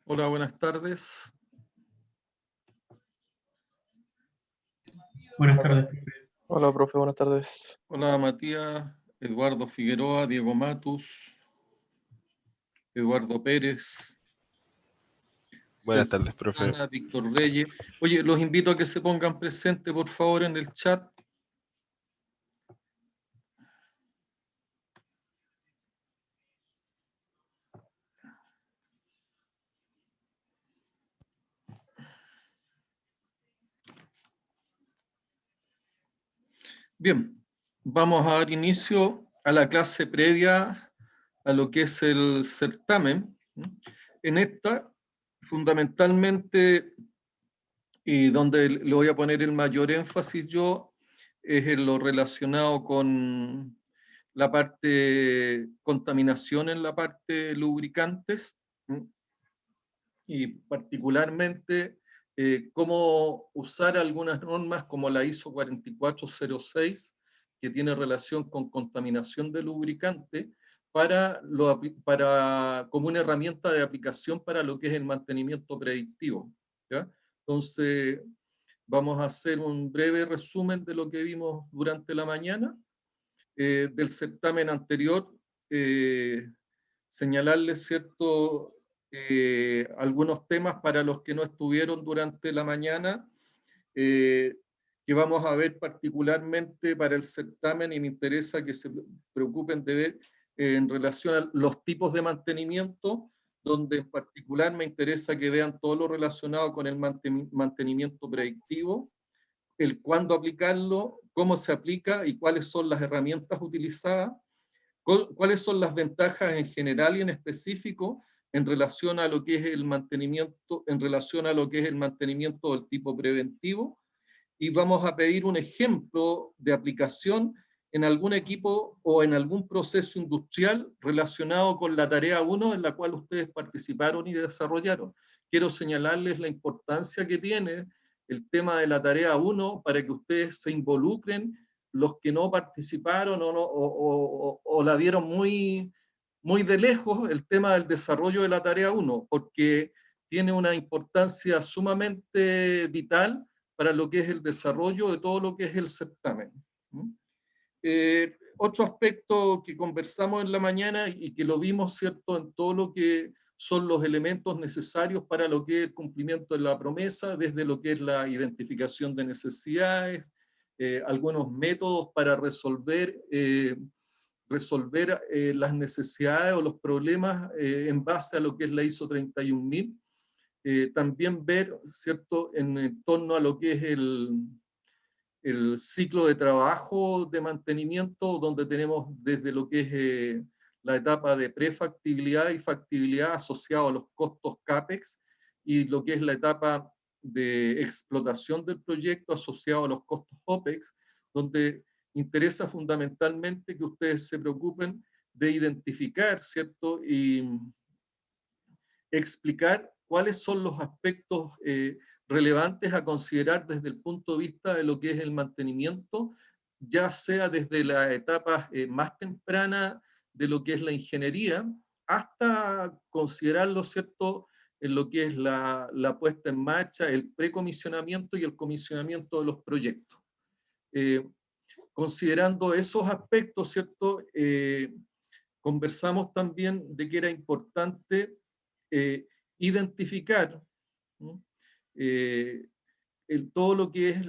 Hola, buenas tardes. Buenas tardes. Hola, profe, buenas tardes. Hola, Matías, Eduardo Figueroa, Diego Matus, Eduardo Pérez, Buenas tardes, profe. Ana, Víctor Reyes. Oye, los invito a que se pongan presentes, por favor, en el chat. Bien, vamos a dar inicio a la clase previa a lo que es el certamen. En esta, fundamentalmente, y donde le voy a poner el mayor énfasis yo, es en lo relacionado con la parte contaminación en la parte lubricantes, y particularmente cómo usar algunas normas como la ISO 4406, que tiene relación con contaminación de lubricante, como una herramienta de aplicación para lo que es el mantenimiento predictivo, ¿ya? Entonces, vamos a hacer un breve resumen de lo que vimos durante la mañana. Del certamen anterior, señalarles, ¿cierto?, algunos temas para los que no estuvieron durante la mañana, que vamos a ver particularmente para el certamen, y me interesa que se preocupen de ver en relación a los tipos de mantenimiento, donde en particular me interesa que vean todo lo relacionado con el mantenimiento predictivo, el cuándo aplicarlo, cómo se aplica y cuáles son las herramientas utilizadas, cuáles son las ventajas en general y en específico en relación a lo que es el mantenimiento, en relación a lo que es el mantenimiento del tipo preventivo, y vamos a pedir un ejemplo de aplicación en algún equipo o en algún proceso industrial relacionado con la tarea 1 en la cual ustedes participaron y desarrollaron. Quiero señalarles la importancia que tiene el tema de la tarea 1 para que ustedes se involucren, los que no participaron o la vieron muy, muy de lejos, el tema del desarrollo de la tarea 1, porque tiene una importancia sumamente vital para lo que es el desarrollo de todo lo que es el certamen. Otro aspecto que conversamos en la mañana y que lo vimos, ¿cierto?, en todo lo que son los elementos necesarios para lo que es el cumplimiento de la promesa, desde lo que es la identificación de necesidades, algunos métodos para resolver las necesidades o los problemas en base a lo que es la ISO 31000. También ver, ¿cierto?, en torno a lo que es el ciclo de trabajo de mantenimiento, donde tenemos desde lo que es la etapa de prefactibilidad y factibilidad asociado a los costos CAPEX, y lo que es la etapa de explotación del proyecto asociado a los costos OPEX, donde interesa fundamentalmente que ustedes se preocupen de identificar, ¿cierto?, y explicar cuáles son los aspectos relevantes a considerar desde el punto de vista de lo que es el mantenimiento, ya sea desde la etapa más temprana de lo que es la ingeniería, hasta considerarlo, ¿cierto?, en lo que es la puesta en marcha, el precomisionamiento y el comisionamiento de los proyectos. Considerando esos aspectos, ¿cierto?, conversamos también de que era importante identificar todo lo que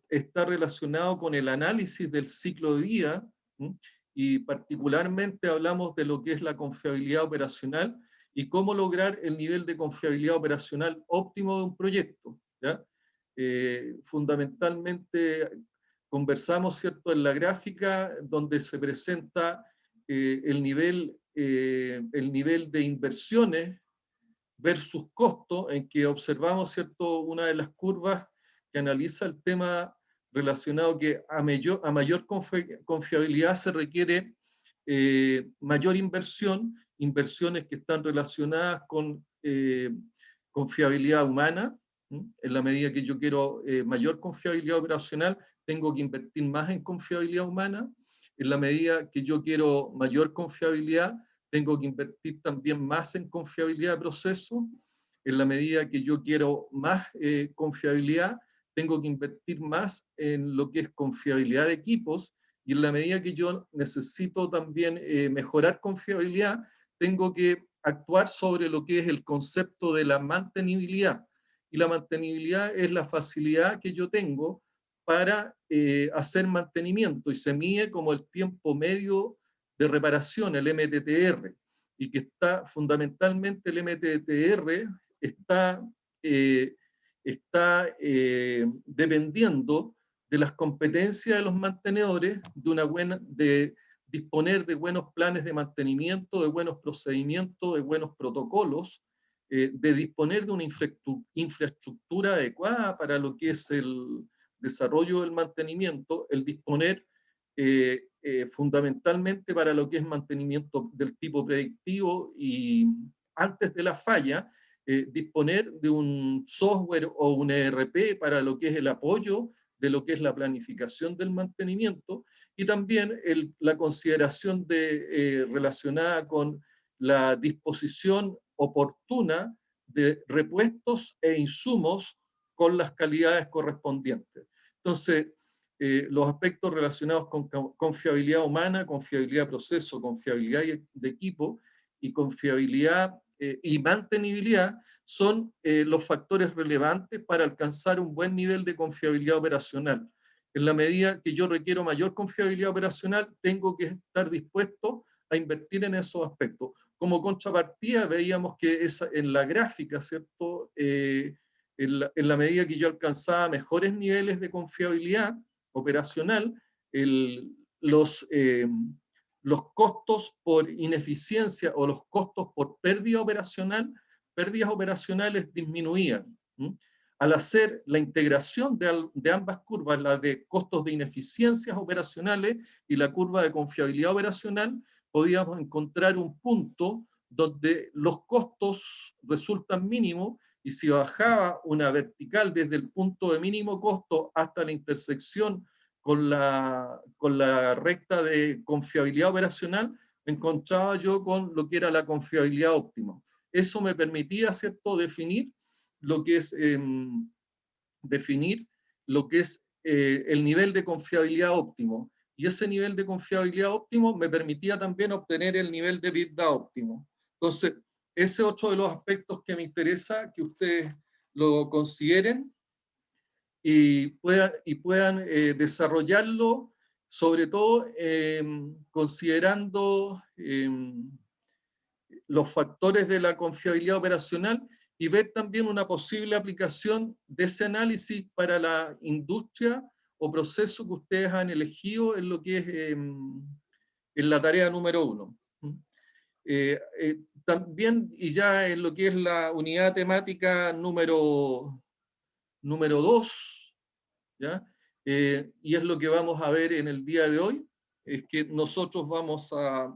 está relacionado con el análisis del ciclo de vida, y particularmente hablamos de lo que es la confiabilidad operacional y cómo lograr el nivel de confiabilidad operacional óptimo de un proyecto, ¿ya? Fundamentalmente conversamos, ¿cierto?, en la gráfica donde se presenta el nivel de inversiones versus costo, en que observamos, ¿cierto?, una de las curvas que analiza el tema relacionado que a mayor confiabilidad se requiere mayor inversiones que están relacionadas con confiabilidad humana. En la medida que yo quiero mayor confiabilidad operacional, tengo que invertir más en confiabilidad humana. En la medida que yo quiero mayor confiabilidad, tengo que invertir también más en confiabilidad de proceso. En la medida que yo quiero más confiabilidad, tengo que invertir más en lo que es confiabilidad de equipos, y en la medida que yo necesito también mejorar confiabilidad, tengo que actuar sobre lo que es el concepto de la mantenibilidad. Y la mantenibilidad es la facilidad que yo tengo para hacer mantenimiento, y se mide como el tiempo medio de reparación, el MTTR, y que está fundamentalmente el MTTR eh, está dependiendo de las competencias de los mantenedores, de disponer de buenos planes de mantenimiento, de buenos procedimientos, de buenos protocolos, de disponer de una infraestructura adecuada para lo que es el desarrollo del mantenimiento, el disponer fundamentalmente para lo que es mantenimiento del tipo predictivo y antes de la falla, disponer de un software o un ERP para lo que es el apoyo de lo que es la planificación del mantenimiento, y también la consideración relacionada con la disposición oportuna de repuestos e insumos con las calidades correspondientes. Entonces, los aspectos relacionados con fiabilidad humana, con fiabilidad de proceso, con fiabilidad de equipo y con fiabilidad y mantenibilidad son los factores relevantes para alcanzar un buen nivel de confiabilidad operacional. En la medida que yo requiero mayor confiabilidad operacional, tengo que estar dispuesto a invertir en esos aspectos. Como contrapartida, veíamos que en la gráfica, ¿cierto? En la medida que yo alcanzaba mejores niveles de confiabilidad operacional, los costos por ineficiencia o los costos por pérdidas operacionales disminuían. Al hacer la integración de ambas curvas, la de costos de ineficiencias operacionales y la curva de confiabilidad operacional, podíamos encontrar un punto donde los costos resultan mínimos, y si bajaba una vertical desde el punto de mínimo costo hasta la intersección con la recta de confiabilidad operacional, me encontraba yo con lo que era la confiabilidad óptima. Eso me permitía, ¿cierto?, definir lo que es el nivel de confiabilidad óptimo. Y ese nivel de confiabilidad óptimo me permitía también obtener el nivel de EBITDA óptimo. Entonces, ese es otro de los aspectos que me interesa que ustedes lo consideren y puedan desarrollarlo, sobre todo considerando los factores de la confiabilidad operacional, y ver también una posible aplicación de ese análisis para la industria o proceso que ustedes han elegido en lo que es en la tarea número 1. También, y ya en lo que es la unidad temática número 2, ¿ya? Y es lo que vamos a ver en el día de hoy, es que nosotros vamos a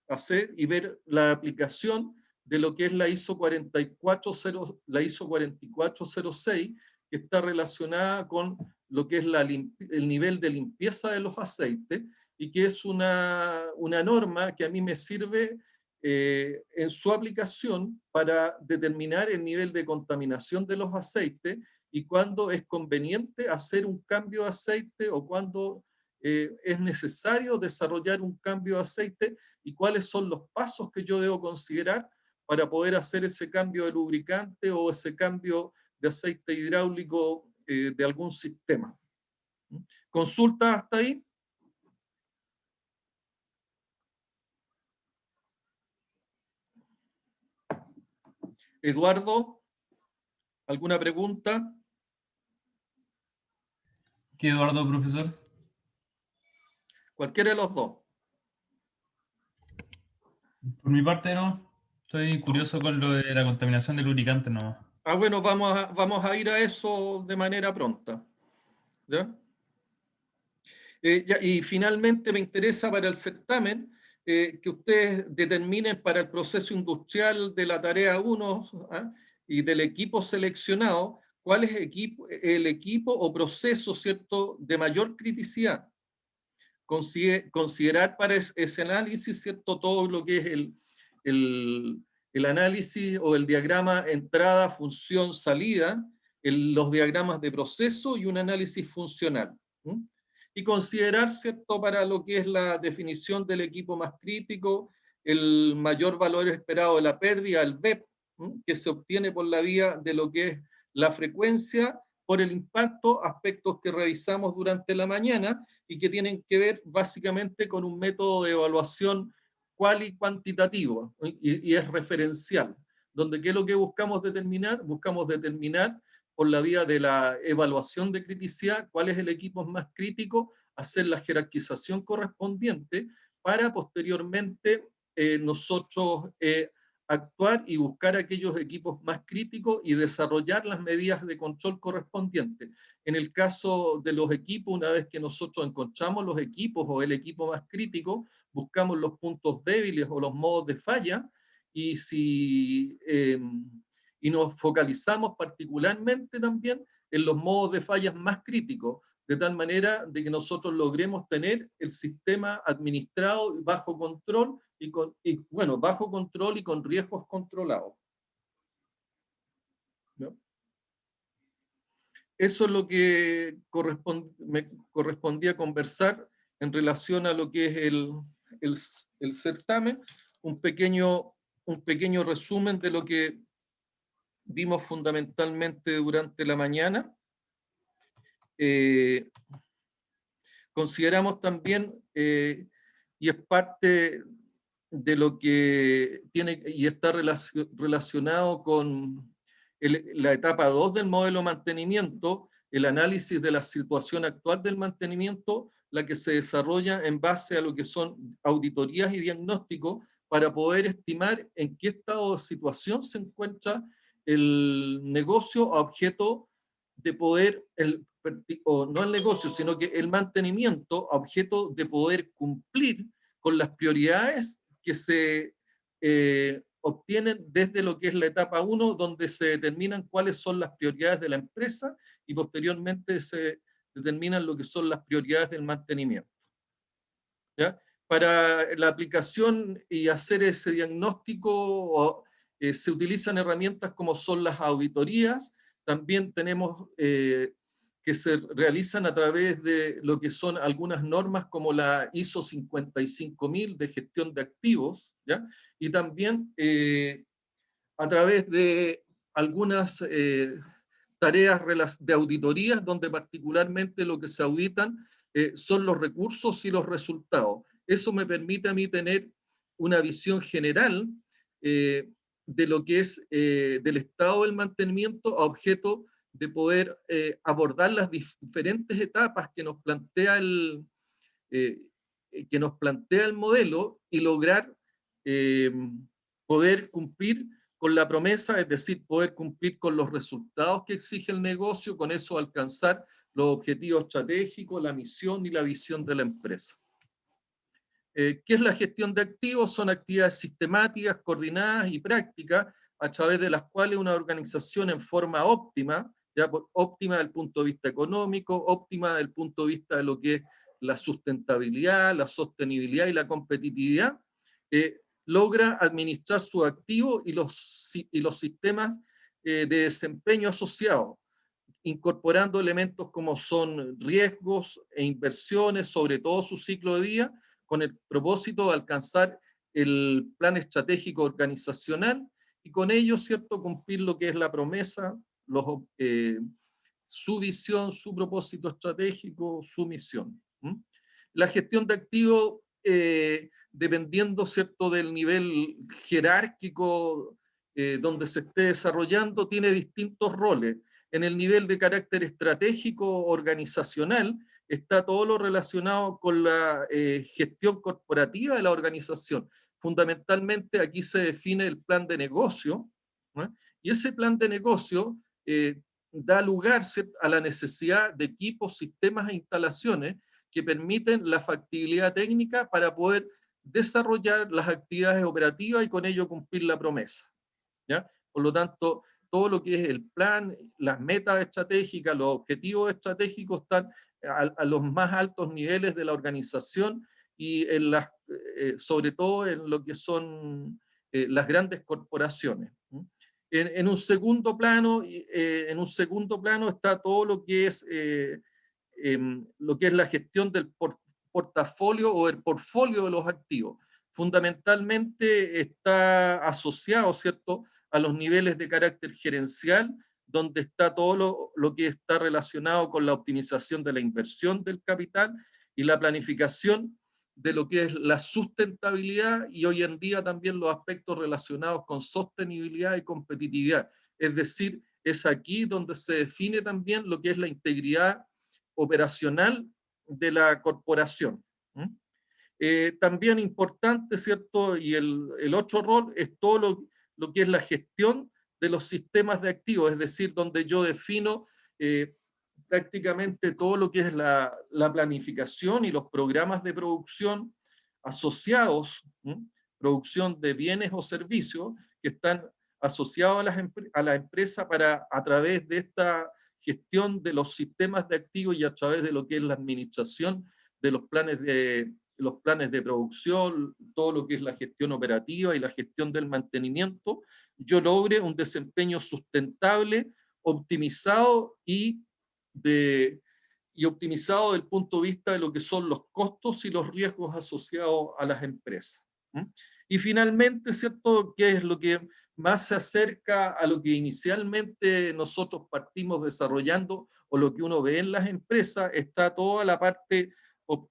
hacer y ver la aplicación de lo que es la ISO 4406, que está relacionada con lo que es el nivel de limpieza de los aceites, y que es una norma que a mí me sirve en su aplicación para determinar el nivel de contaminación de los aceites y cuándo es conveniente hacer un cambio de aceite o cuándo es necesario desarrollar un cambio de aceite, y cuáles son los pasos que yo debo considerar para poder hacer ese cambio de lubricante o ese cambio de aceite hidráulico de algún sistema. ¿Consulta hasta ahí? Eduardo, ¿alguna pregunta? ¿Qué Eduardo, profesor? Cualquiera de los dos. Por mi parte no. Estoy curioso con lo de la contaminación de lubricantes nomás. Bueno, vamos a ir a eso de manera pronta. ¿Ya? Y finalmente me interesa para el certamen que ustedes determinen para el proceso industrial de la tarea 1 y del equipo seleccionado, cuál es el equipo o proceso, ¿cierto?, de mayor criticidad. Considerar para ese análisis, ¿cierto?, todo lo que es el análisis o el diagrama entrada, función, salida, los diagramas de proceso y un análisis funcional. Y considerar, ¿cierto?, para lo que es la definición del equipo más crítico, el mayor valor esperado de la pérdida, el BEP, que se obtiene por la vía de lo que es la frecuencia, por el impacto, aspectos que revisamos durante la mañana y que tienen que ver básicamente con un método de evaluación cuantitativo y es referencial, donde ¿qué es lo que buscamos determinar? Buscamos determinar por la vía de la evaluación de criticidad cuál es el equipo más crítico, hacer la jerarquización correspondiente para posteriormente nosotros actuar y buscar aquellos equipos más críticos y desarrollar las medidas de control correspondientes. En el caso de los equipos, una vez que nosotros encontramos los equipos o el equipo más crítico, buscamos los puntos débiles o los modos de falla y, y nos focalizamos particularmente también en los modos de fallas más críticos, de tal manera de que nosotros logremos tener el sistema administrado bajo control bajo control y con riesgos controlados. ¿No? Eso es lo que me correspondía conversar en relación a lo que es el certamen, un pequeño resumen de lo que vimos fundamentalmente durante la mañana. Consideramos también, y es parte de lo que tiene y está relacionado con la etapa 2 del modelo de mantenimiento, el análisis de la situación actual del mantenimiento, la que se desarrolla en base a lo que son auditorías y diagnósticos para poder estimar en qué estado de situación se encuentra el negocio a objeto de poder, o no el negocio, sino que el mantenimiento a objeto de poder cumplir con las prioridades que se obtienen desde lo que es la etapa 1, donde se determinan cuáles son las prioridades de la empresa y posteriormente se determinan lo que son las prioridades del mantenimiento. ¿Ya? Para la aplicación y hacer ese diagnóstico se utilizan herramientas como son las auditorías, también tenemos que se realizan a través de lo que son algunas normas como la ISO 55000 de gestión de activos, ¿ya? Y también a través de algunas tareas de auditorías donde particularmente lo que se auditan son los recursos y los resultados. Eso me permite a mí tener una visión general de lo que es del estado del mantenimiento a objeto de poder abordar las diferentes etapas que nos plantea el modelo y lograr poder cumplir con la promesa, es decir, poder cumplir con los resultados que exige el negocio, con eso alcanzar los objetivos estratégicos, la misión y la visión de la empresa. ¿Qué es la gestión de activos? Son actividades sistemáticas, coordinadas y prácticas a través de las cuales una organización en forma óptima, ya óptima desde el punto de vista económico, óptima desde el punto de vista de lo que es la sustentabilidad, la sostenibilidad y la competitividad, logra administrar sus activos y los sistemas de desempeño asociados, incorporando elementos como son riesgos e inversiones, sobre todo su ciclo de vida, con el propósito de alcanzar el plan estratégico organizacional y con ello, ¿cierto?, cumplir lo que es la promesa, su visión, su propósito estratégico, su misión. La gestión de activos, dependiendo, ¿cierto?, del nivel jerárquico donde se esté desarrollando, tiene distintos roles. En el nivel de carácter estratégico organizacional está todo lo relacionado con la gestión corporativa de la organización. Fundamentalmente aquí se define el plan de negocio, ¿no? Y ese plan de negocio da lugar, ¿cierto?, a la necesidad de equipos, sistemas e instalaciones que permiten la factibilidad técnica para poder desarrollar las actividades operativas y con ello cumplir la promesa, ¿ya? Por lo tanto, todo lo que es el plan, las metas estratégicas, los objetivos estratégicos están a los más altos niveles de la organización y sobre todo en lo que son las grandes corporaciones. En un segundo plano está todo lo que es la gestión del portafolio o el portfolio de los activos. fundamentalmente está asociado, ¿cierto?, a los niveles de carácter gerencial, donde está todo lo que está relacionado con la optimización de la inversión del capital y la planificación de lo que es la sustentabilidad y hoy en día también los aspectos relacionados con sostenibilidad y competitividad. Es decir, es aquí donde se define también lo que es la integridad operacional de la corporación. También importante, ¿cierto? Y el otro rol es todo lo que es la gestión de los sistemas de activos, es decir, donde yo defino prácticamente todo lo que es la planificación y los programas de producción asociados, producción de bienes o servicios que están asociados a la empresa para, a través de esta gestión de los sistemas de activos y a través de lo que es la administración de los planes de producción, todo lo que es la gestión operativa y la gestión del mantenimiento, yo logre un desempeño sustentable, optimizado y optimizado desde el punto de vista de lo que son los costos y los riesgos asociados a las empresas. Y finalmente, ¿cierto?, ¿qué es lo que más se acerca a lo que inicialmente nosotros partimos desarrollando o lo que uno ve en las empresas? Está toda la parte,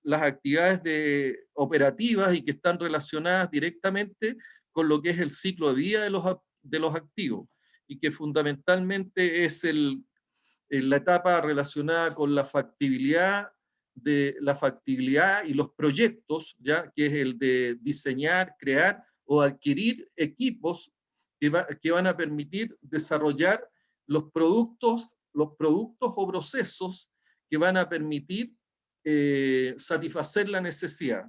las actividades operativas y que están relacionadas directamente con lo que es el ciclo de vida de los activos y que fundamentalmente es la etapa relacionada con la factibilidad y los proyectos, ¿ya?, que es el de diseñar, crear o adquirir equipos que van a permitir desarrollar los productos o procesos que van a permitir satisfacer la necesidad.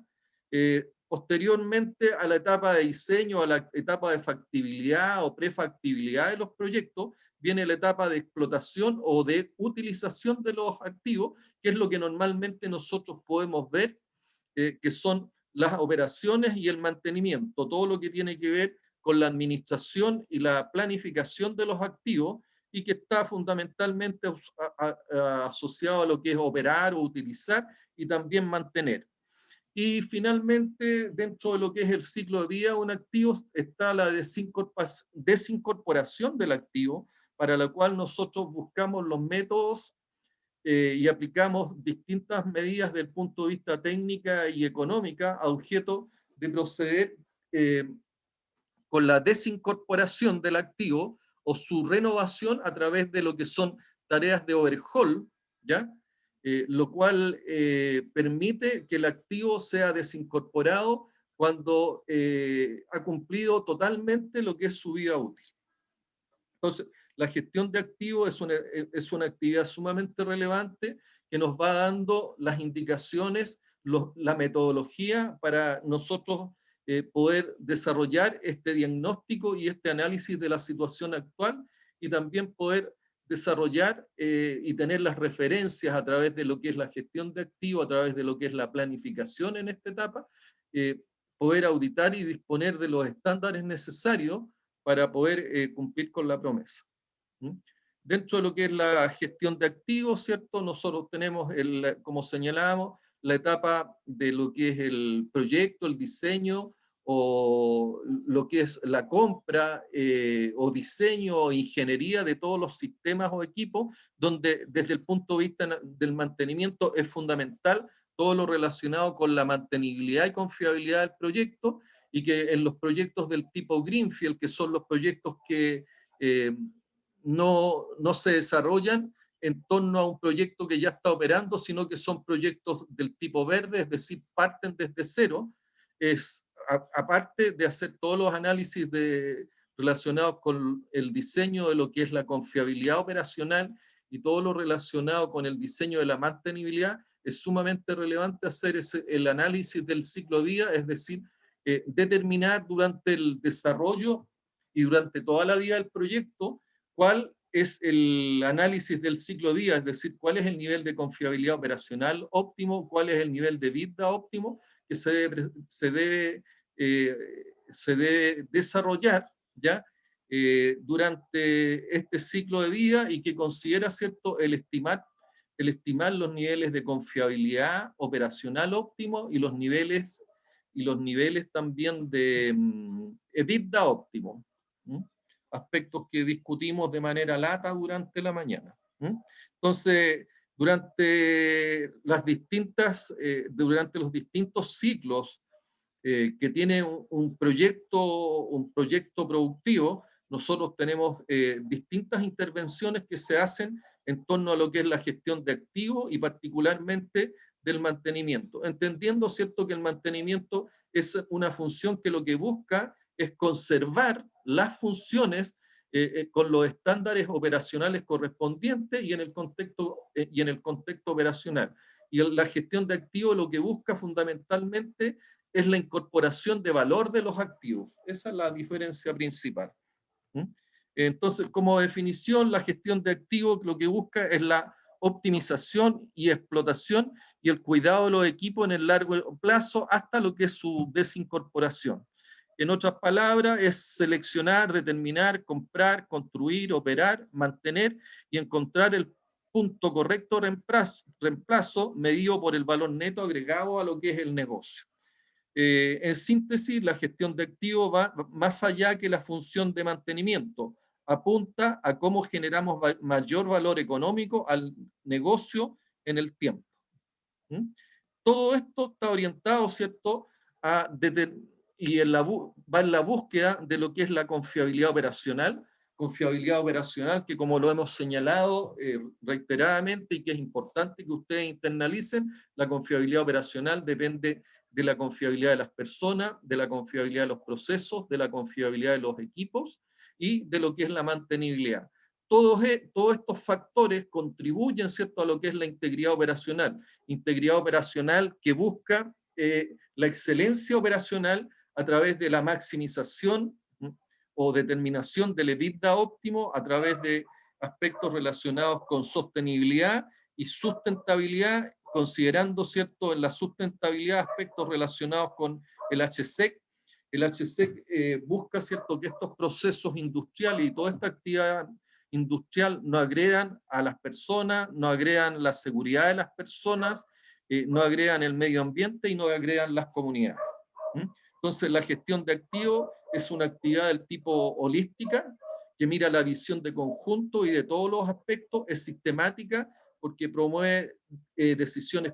Posteriormente a la etapa de diseño, a la etapa de factibilidad o prefactibilidad de los proyectos, viene la etapa de explotación o de utilización de los activos, que es lo que normalmente nosotros podemos ver, que son las operaciones y el mantenimiento, todo lo que tiene que ver con la administración y la planificación de los activos y que está fundamentalmente asociado a lo que es operar o utilizar y también mantener. Y finalmente, dentro de lo que es el ciclo de vida de un activo, está la desincorporación del activo, para la cual nosotros buscamos los métodos y aplicamos distintas medidas desde el punto de vista técnica y económica a objeto de proceder con la desincorporación del activo o su renovación a través de lo que son tareas de overhaul, ¿ya? Lo cual permite que el activo sea desincorporado cuando ha cumplido totalmente lo que es su vida útil. Entonces, la gestión de activos es una actividad sumamente relevante que nos va dando las indicaciones, la metodología para nosotros poder desarrollar este diagnóstico y este análisis de la situación actual y también poder desarrollar y tener las referencias a través de lo que es la gestión de activos, a través de lo que es la planificación en esta etapa, poder auditar y disponer de los estándares necesarios para poder cumplir con la promesa. Dentro de lo que es la gestión de activos, ¿cierto? Nosotros tenemos, como señalábamos, la etapa de lo que es el proyecto, el diseño, o lo que es la compra o diseño o ingeniería de todos los sistemas o equipos, donde desde el punto de vista del mantenimiento es fundamental todo lo relacionado con la mantenibilidad y confiabilidad del proyecto, y que en los proyectos del tipo Greenfield, que son los proyectos que no se desarrollan en torno a un proyecto que ya está operando, sino que son proyectos del tipo verde, es decir, parten desde cero, aparte de hacer todos los análisis relacionados con el diseño de lo que es la confiabilidad operacional y todo lo relacionado con el diseño de la mantenibilidad, es sumamente relevante hacer el análisis del ciclo de vida, es decir, determinar durante el desarrollo y durante toda la vida del proyecto cuál es el análisis del ciclo de vida, es decir, cuál es el nivel de confiabilidad operacional óptimo, cuál es el nivel de vida óptimo que se debe desarrollar, ¿ya? Durante este ciclo de vida y que considera, ¿cierto?, el estimar los niveles de confiabilidad operacional óptimo y los niveles y los niveles también de EBITDA óptimo. Aspectos que discutimos de manera lata durante la mañana. Entonces, durante los distintos ciclos que tiene un proyecto productivo, nosotros tenemos distintas intervenciones que se hacen en torno a lo que es la gestión de activos y particularmente del mantenimiento, entendiendo, ¿cierto?, que el mantenimiento es una función que lo que busca es conservar las funciones con los estándares operacionales correspondientes y en el contexto operacional. Y la gestión de activos lo que busca fundamentalmente es la incorporación de valor de los activos. Esa es la diferencia principal. Entonces, como definición, la gestión de activos lo que busca es la optimización y explotación y el cuidado de los equipos en el largo plazo hasta lo que es su desincorporación. En otras palabras, es seleccionar, determinar, comprar, construir, operar, mantener y encontrar el punto correcto de reemplazo medido por el valor neto agregado a lo que es el negocio. En síntesis, la gestión de activos va más allá que la función de mantenimiento. Apunta a cómo generamos mayor valor económico al negocio en el tiempo. Todo esto está orientado, ¿cierto?, y va en la búsqueda de lo que es la confiabilidad operacional que, como lo hemos señalado reiteradamente y que es importante que ustedes internalicen, la confiabilidad operacional depende de la confiabilidad de las personas, de la confiabilidad de los procesos, de la confiabilidad de los equipos y de lo que es la mantenibilidad. Todos estos factores contribuyen, ¿cierto?, a lo que es la integridad operacional que busca la excelencia operacional a través de la maximización o determinación del EBITDA óptimo a través de aspectos relacionados con sostenibilidad y sustentabilidad, considerando, ¿cierto?, en la sustentabilidad aspectos relacionados con el HSEC. El HSEC busca, ¿cierto?, que estos procesos industriales y toda esta actividad industrial no agredan a las personas, no agredan la seguridad de las personas, no agregan el medio ambiente y no agregan las comunidades. Entonces, la gestión de activos es una actividad del tipo holística, que mira la visión de conjunto y de todos los aspectos, es sistemática porque promueve decisiones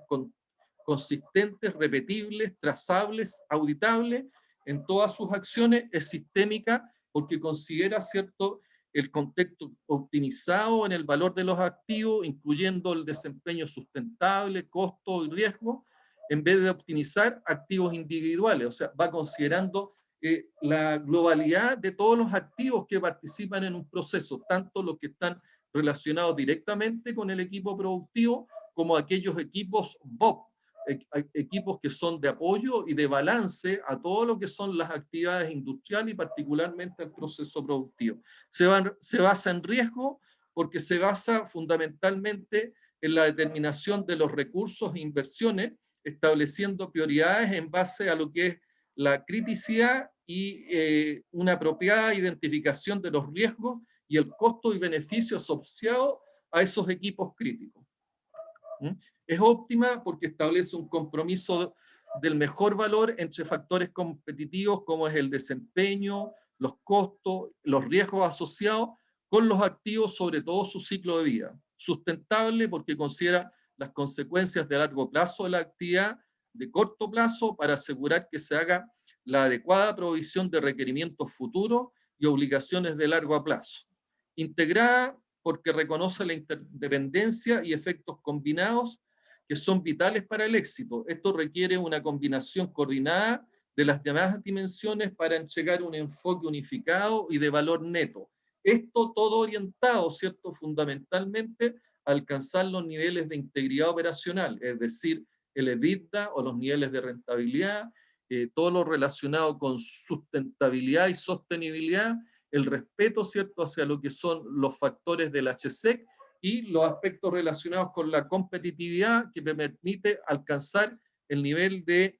consistentes, repetibles, trazables, auditables en todas sus acciones, es sistémica porque considera, ¿cierto?, el contexto optimizado en el valor de los activos, incluyendo el desempeño sustentable, costo y riesgo, en vez de optimizar activos individuales. O sea, va considerando la globalidad de todos los activos que participan en un proceso, tanto los que están relacionados directamente con el equipo productivo, como aquellos equipos BOP, equipos que son de apoyo y de balance a todo lo que son las actividades industriales y particularmente el proceso productivo. Se basa en riesgo porque se basa fundamentalmente en la determinación de los recursos e inversiones, estableciendo prioridades en base a lo que es la criticidad y una apropiada identificación de los riesgos y el costo y beneficio asociado a esos equipos críticos. Es óptima porque establece un compromiso del mejor valor entre factores competitivos como es el desempeño, los costos, los riesgos asociados con los activos, sobre todo su ciclo de vida. Sustentable porque considera las consecuencias de largo plazo de la actividad de corto plazo para asegurar que se haga la adecuada provisión de requerimientos futuros y obligaciones de largo plazo. Integrada porque reconoce la interdependencia y efectos combinados que son vitales para el éxito. Esto requiere una combinación coordinada de las demás dimensiones para entregar un enfoque unificado y de valor neto. Esto todo orientado, ¿cierto?, fundamentalmente a alcanzar los niveles de integridad operacional, es decir, el EBITDA o los niveles de rentabilidad, todo lo relacionado con sustentabilidad y sostenibilidad, el respeto, ¿cierto?, hacia lo que son los factores del HSEC y los aspectos relacionados con la competitividad que me permite alcanzar el nivel de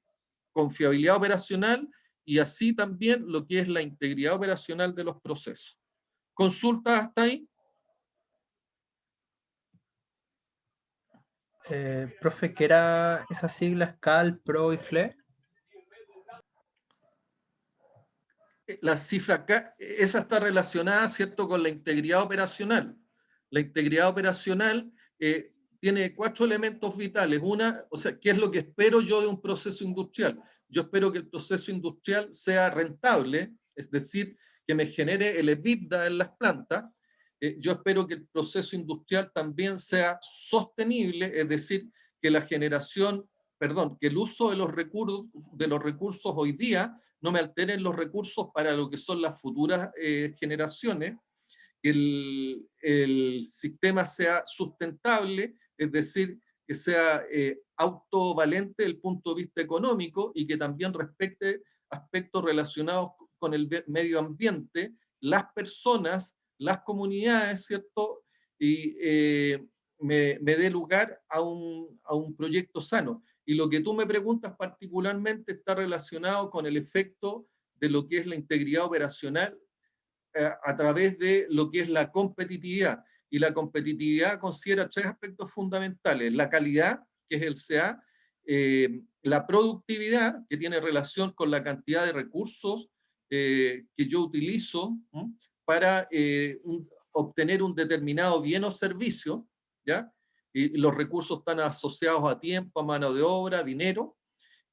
confiabilidad operacional y así también lo que es la integridad operacional de los procesos. ¿Consultas hasta ahí? Profe, ¿qué era esas siglas CAL, PRO y FLE? la cifra K, esa está relacionada, ¿cierto?, con la integridad operacional. La integridad operacional tiene 4 elementos vitales. Una, o sea, ¿qué es lo que espero yo de un proceso industrial? Yo espero que el proceso industrial sea rentable, es decir, que me genere el EBITDA en las plantas. Yo espero que el proceso industrial también sea sostenible, es decir, que la generación, perdón, que el uso de los recursos hoy día no me alteren los recursos para lo que son las futuras generaciones, que el sistema sea sustentable, es decir, que sea autovalente desde el punto de vista económico y que también respete aspectos relacionados con el medio ambiente, las personas, las comunidades, ¿cierto? Y me dé lugar a un proyecto sano. Y lo que tú me preguntas particularmente está relacionado con el efecto de lo que es la integridad operacional a través de lo que es la competitividad. Y la competitividad considera 3 aspectos fundamentales: la calidad, que es el CA, la productividad, que tiene relación con la cantidad de recursos que yo utilizo para obtener un determinado bien o servicio, ¿ya? Y los recursos están asociados a tiempo, a mano de obra, dinero,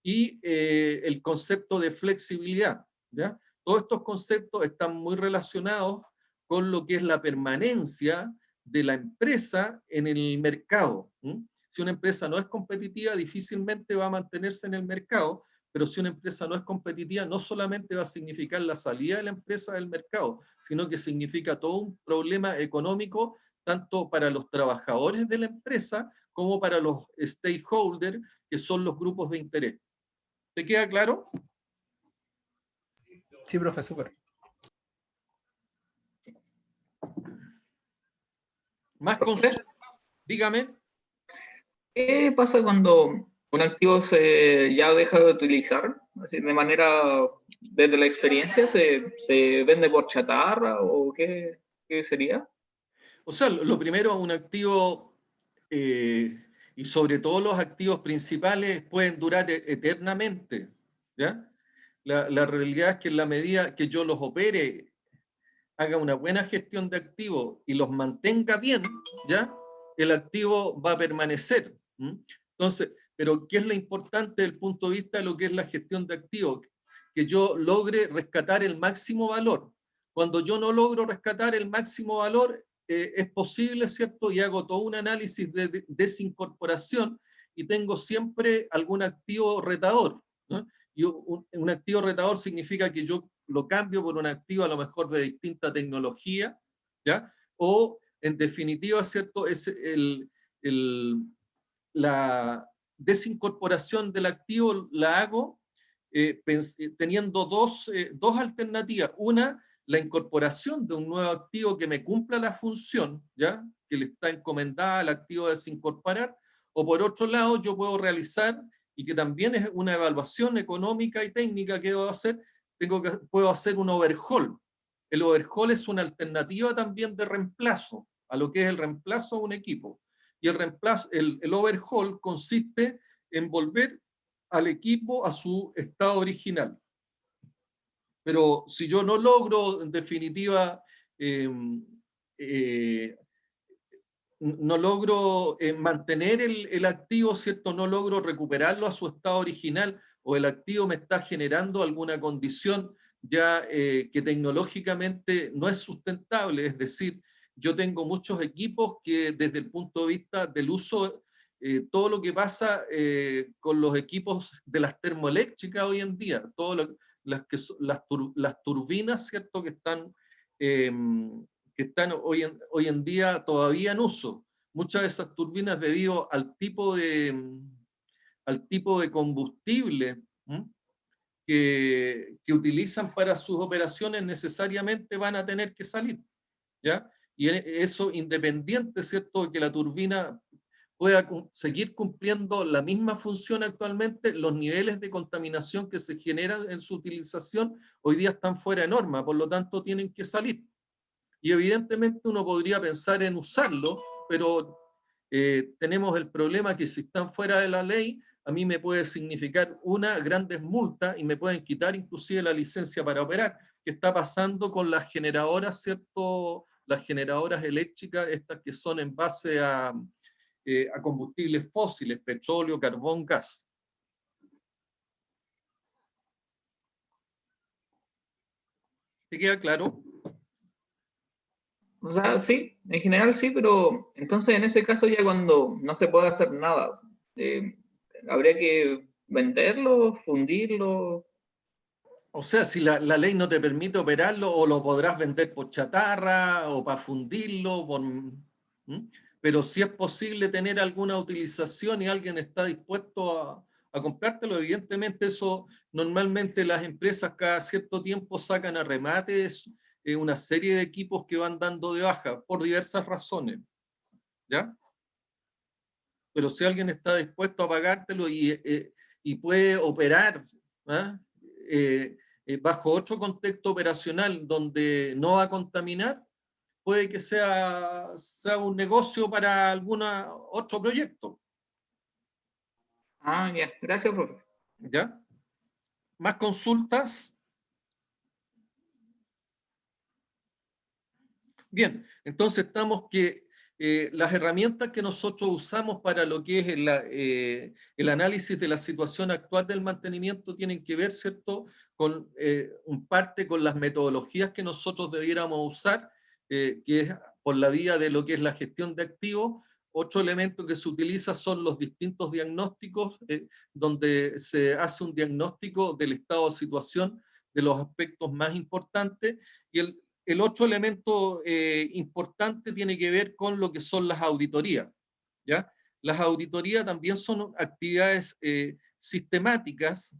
y el concepto de flexibilidad, ¿ya? Todos estos conceptos están muy relacionados con lo que es la permanencia de la empresa en el mercado. Si una empresa no es competitiva, difícilmente va a mantenerse en el mercado, pero si una empresa no es competitiva, no solamente va a significar la salida de la empresa del mercado, sino que significa todo un problema económico, tanto para los trabajadores de la empresa como para los stakeholders, que son los grupos de interés. ¿Te queda claro? Sí, profe, súper. Más consultas, dígame. ¿Qué pasa cuando un activo se ya deja de utilizar? Así, de manera, desde la experiencia, ¿se vende por chatarra o qué sería? O sea, lo primero, un activo, y sobre todo los activos principales, pueden durar eternamente, ¿ya? La realidad es que en la medida que yo los opere, haga una buena gestión de activos y los mantenga bien, ¿ya? El activo va a permanecer. Entonces, pero ¿qué es lo importante desde el punto de vista de lo que es la gestión de activos? Que yo logre rescatar el máximo valor. Cuando yo no logro rescatar el máximo valor, es posible, ¿cierto? Y hago todo un análisis de desincorporación y tengo siempre algún activo retador, ¿no? Y un activo retador significa que yo lo cambio por un activo a lo mejor de distinta tecnología, ¿ya? O en definitiva, ¿cierto? Es la desincorporación del activo la hago teniendo dos alternativas. Una, la incorporación de un nuevo activo que me cumpla la función, ¿ya? Que le está encomendada al activo de desincorporar, o por otro lado, yo puedo realizar, y que también es una evaluación económica y técnica que debo hacer, puedo hacer un overhaul. El overhaul es una alternativa también de reemplazo, a lo que es el reemplazo de un equipo. Y el overhaul consiste en volver al equipo a su estado original. Pero si yo no logro, en definitiva, no logro mantener el activo, ¿cierto? No logro recuperarlo a su estado original, o el activo me está generando alguna condición ya que tecnológicamente no es sustentable. Es decir, yo tengo muchos equipos que desde el punto de vista del uso, todo lo que pasa con los equipos de las termoeléctricas hoy en día, las turbinas, ¿cierto? Que están hoy en día todavía en uso. Muchas de esas turbinas, debido al tipo de combustible que utilizan para sus operaciones, necesariamente van a tener que salir, ¿ya? Y eso independiente, ¿cierto?, de que la turbina pueda seguir cumpliendo la misma función actualmente, los niveles de contaminación que se generan en su utilización hoy día están fuera de norma, por lo tanto tienen que salir. Y evidentemente uno podría pensar en usarlo, pero tenemos el problema que si están fuera de la ley, a mí me puede significar grandes multas y me pueden quitar inclusive la licencia para operar, qué está pasando con las generadoras, ¿cierto? Las generadoras eléctricas, estas que son en base a combustibles fósiles, petróleo, carbón, gas. ¿Te queda claro? O sea, sí, en general sí, pero entonces en ese caso ya cuando no se puede hacer nada, habría que venderlo, fundirlo. O sea, si la ley no te permite operarlo, o lo podrás vender por chatarra, o para fundirlo, ¿Mm? Pero si es posible tener alguna utilización y alguien está dispuesto a comprártelo, evidentemente eso, normalmente las empresas cada cierto tiempo sacan a remates una serie de equipos que van dando de baja por diversas razones, ¿ya? Pero si alguien está dispuesto a pagártelo y puede operar, ¿ah? Bajo otro contexto operacional donde no va a contaminar, puede que sea un negocio para algún otro proyecto. Ah, ya, gracias, profe. ¿Ya? ¿Más consultas? Bien, entonces estamos que las herramientas que nosotros usamos para lo que es el análisis de la situación actual del mantenimiento tienen que ver, ¿cierto?, con un parte con las metodologías que nosotros debiéramos usar, que es por la vía de lo que es la gestión de activos. Otro elemento que se utiliza son los distintos diagnósticos, donde se hace un diagnóstico del estado de situación de los aspectos más importantes, y el otro elemento importante tiene que ver con lo que son las auditorías, ¿ya? Las auditorías también son actividades sistemáticas,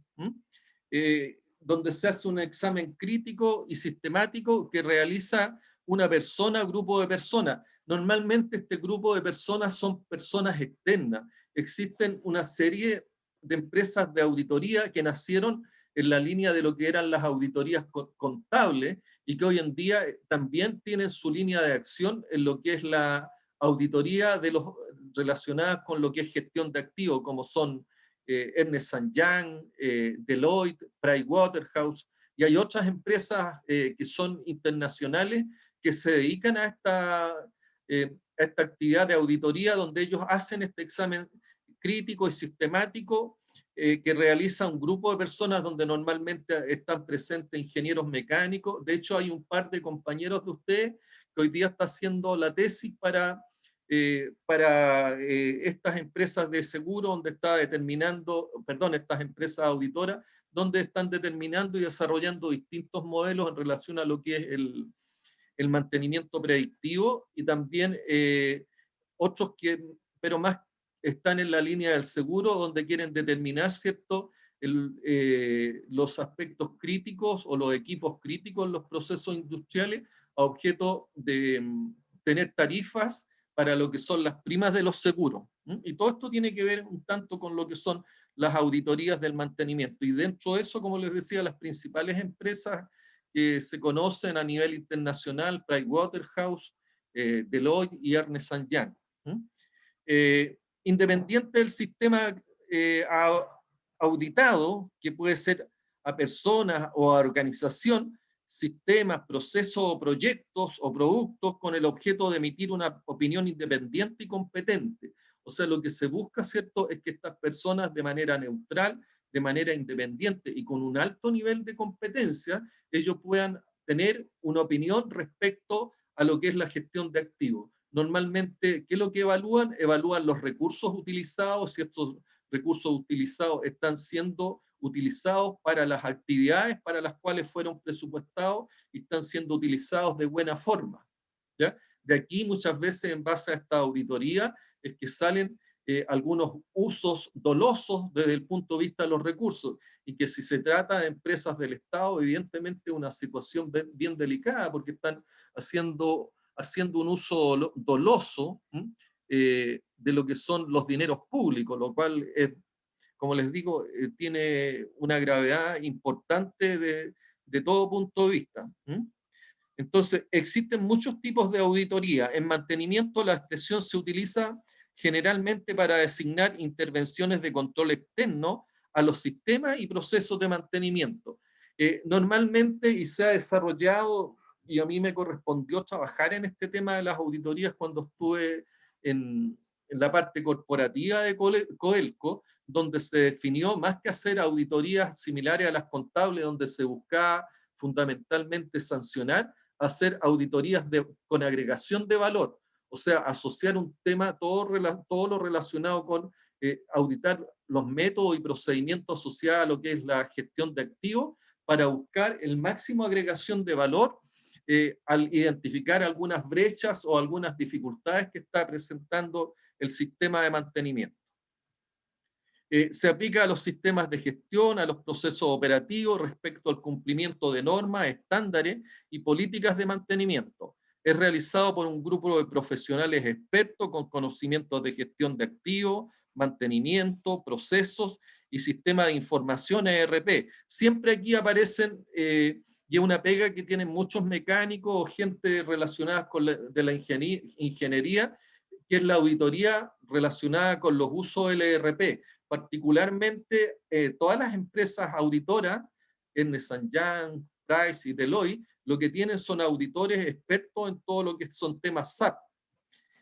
donde se hace un examen crítico y sistemático que realiza una persona, grupo de personas. Normalmente este grupo de personas son personas externas. Existen una serie de empresas de auditoría que nacieron en la línea de lo que eran las auditorías contables, y que hoy en día también tienen su línea de acción en lo que es la auditoría de los relacionadas con lo que es gestión de activos, como son Ernst & Young, Deloitte, Pricewaterhouse, y hay otras empresas que son internacionales que se dedican a esta actividad de auditoría, donde ellos hacen este examen crítico y sistemático que realiza un grupo de personas donde normalmente están presentes ingenieros mecánicos. De hecho, hay un par de compañeros de ustedes que hoy día está haciendo la tesis para estas empresas de seguro, donde está determinando, perdón, estas empresas auditoras, donde están determinando y desarrollando distintos modelos en relación a lo que es el mantenimiento predictivo, y también otros que, pero más están en la línea del seguro, donde quieren determinar, ¿cierto?, los aspectos críticos o los equipos críticos en los procesos industriales, a objeto de tener tarifas para lo que son las primas de los seguros. Y todo esto tiene que ver un tanto con lo que son las auditorías del mantenimiento. Y dentro de eso, como les decía, las principales empresas que se conocen a nivel internacional, Pricewaterhouse, Deloitte y Ernst & Young. Independiente del sistema auditado, que puede ser a personas o a organización, sistemas, procesos o proyectos o productos con el objeto de emitir una opinión independiente y competente. O sea, lo que se busca, ¿cierto?, es que estas personas de manera neutral, de manera independiente y con un alto nivel de competencia, ellos puedan tener una opinión respecto a lo que es la gestión de activos. Normalmente, ¿qué es lo que evalúan? Evalúan los recursos utilizados, si estos recursos utilizados están siendo utilizados para las actividades para las cuales fueron presupuestados y están siendo utilizados de buena forma, ¿ya? De aquí muchas veces, en base a esta auditoría, es que salen algunos usos dolosos desde el punto de vista de los recursos, y que si se trata de empresas del Estado, evidentemente una situación bien delicada, porque están haciendo un uso doloso de lo que son los dineros públicos, lo cual es, como les digo, tiene una gravedad importante de todo punto de vista. Entonces, existen muchos tipos de auditoría. En mantenimiento, la expresión se utiliza generalmente para designar intervenciones de control externo a los sistemas y procesos de mantenimiento. Normalmente, y se ha desarrollado, y a mí me correspondió trabajar en este tema de las auditorías cuando estuve en la parte corporativa de Codelco, donde se definió, más que hacer auditorías similares a las contables, donde se buscaba fundamentalmente sancionar, hacer auditorías con agregación de valor, o sea, asociar un tema, todo lo relacionado con auditar los métodos y procedimientos asociados a lo que es la gestión de activos, para buscar el máximo agregación de valor al identificar algunas brechas o algunas dificultades que está presentando el sistema de mantenimiento. Se aplica a los sistemas de gestión, a los procesos operativos respecto al cumplimiento de normas, estándares y políticas de mantenimiento. Es realizado por un grupo de profesionales expertos con conocimientos de gestión de activos, mantenimiento, procesos y sistemas de información ERP. Siempre aquí aparecen, y es una pega que tienen muchos mecánicos o gente relacionada con la ingeniería, que es la auditoría relacionada con los usos del ERP. Particularmente, todas las empresas auditoras, Ernst & Young, Price y Deloitte, lo que tienen son auditores expertos en todo lo que son temas SAP,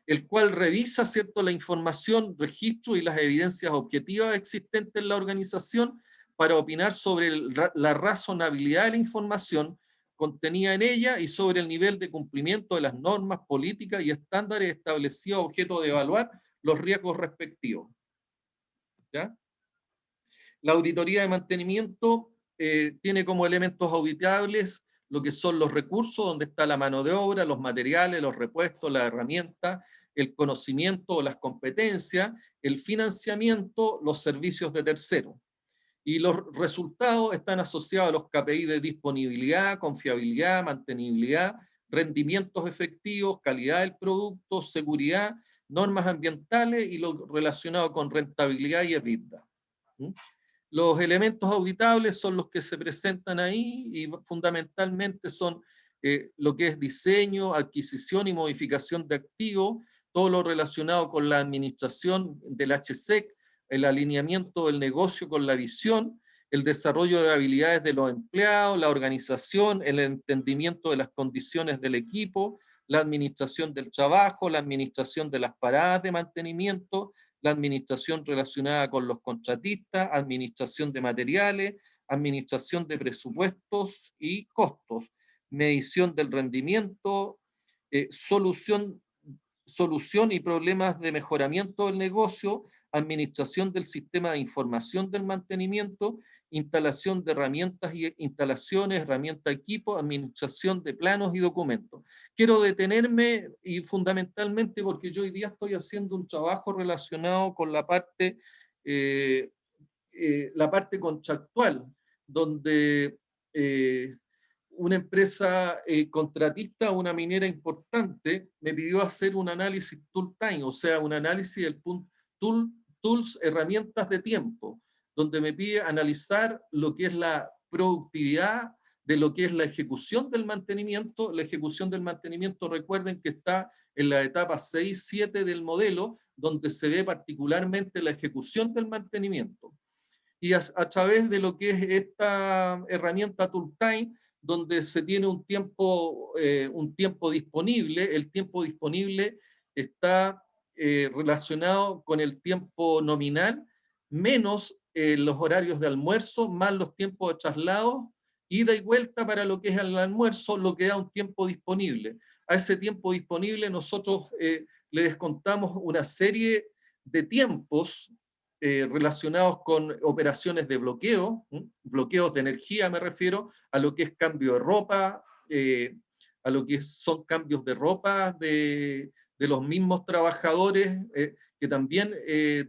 el cual revisa, ¿cierto?, la información, registro y las evidencias objetivas existentes en la organización para opinar sobre la razonabilidad de la información contenida en ella y sobre el nivel de cumplimiento de las normas, políticas y estándares establecidos a objeto de evaluar los riesgos respectivos. ¿Ya? La auditoría de mantenimiento tiene como elementos auditables lo que son los recursos, donde está la mano de obra, los materiales, los repuestos, las herramientas, el conocimiento o las competencias, el financiamiento, los servicios de terceros. Y los resultados están asociados a los KPI de disponibilidad, confiabilidad, mantenibilidad, rendimientos efectivos, calidad del producto, seguridad, normas ambientales y lo relacionado con rentabilidad y EBITDA. Los elementos auditables son los que se presentan ahí y fundamentalmente son lo que es diseño, adquisición y modificación de activos, todo lo relacionado con la administración del HSEC, el alineamiento del negocio con la visión, el desarrollo de habilidades de los empleados, la organización, el entendimiento de las condiciones del equipo, la administración del trabajo, la administración de las paradas de mantenimiento, la administración relacionada con los contratistas, administración de materiales, administración de presupuestos y costos, medición del rendimiento, solución y problemas de mejoramiento del negocio, administración del sistema de información del mantenimiento, instalación de herramientas y instalaciones, herramienta equipo, administración de planos y documentos. Quiero detenerme y fundamentalmente porque yo hoy día estoy haciendo un trabajo relacionado con la parte contractual, donde una empresa contratista, una minera importante, me pidió hacer un análisis tool time, o sea, un análisis del tools, herramientas de tiempo, donde me pide analizar lo que es la productividad de lo que es la ejecución del mantenimiento. La ejecución del mantenimiento, recuerden que está en la etapa 6, 7 del modelo, donde se ve particularmente la ejecución del mantenimiento. Y a través de lo que es esta herramienta Tooltime, donde se tiene un tiempo disponible, el tiempo disponible está relacionado con el tiempo nominal, menos los horarios de almuerzo, más los tiempos de traslado, ida y vuelta para lo que es el almuerzo, lo que da un tiempo disponible. A ese tiempo disponible nosotros le descontamos una serie de tiempos relacionados con operaciones de bloqueo, bloqueos de energía me refiero, a lo que es cambio de ropa, a lo que son cambios de ropa de los mismos trabajadores, que también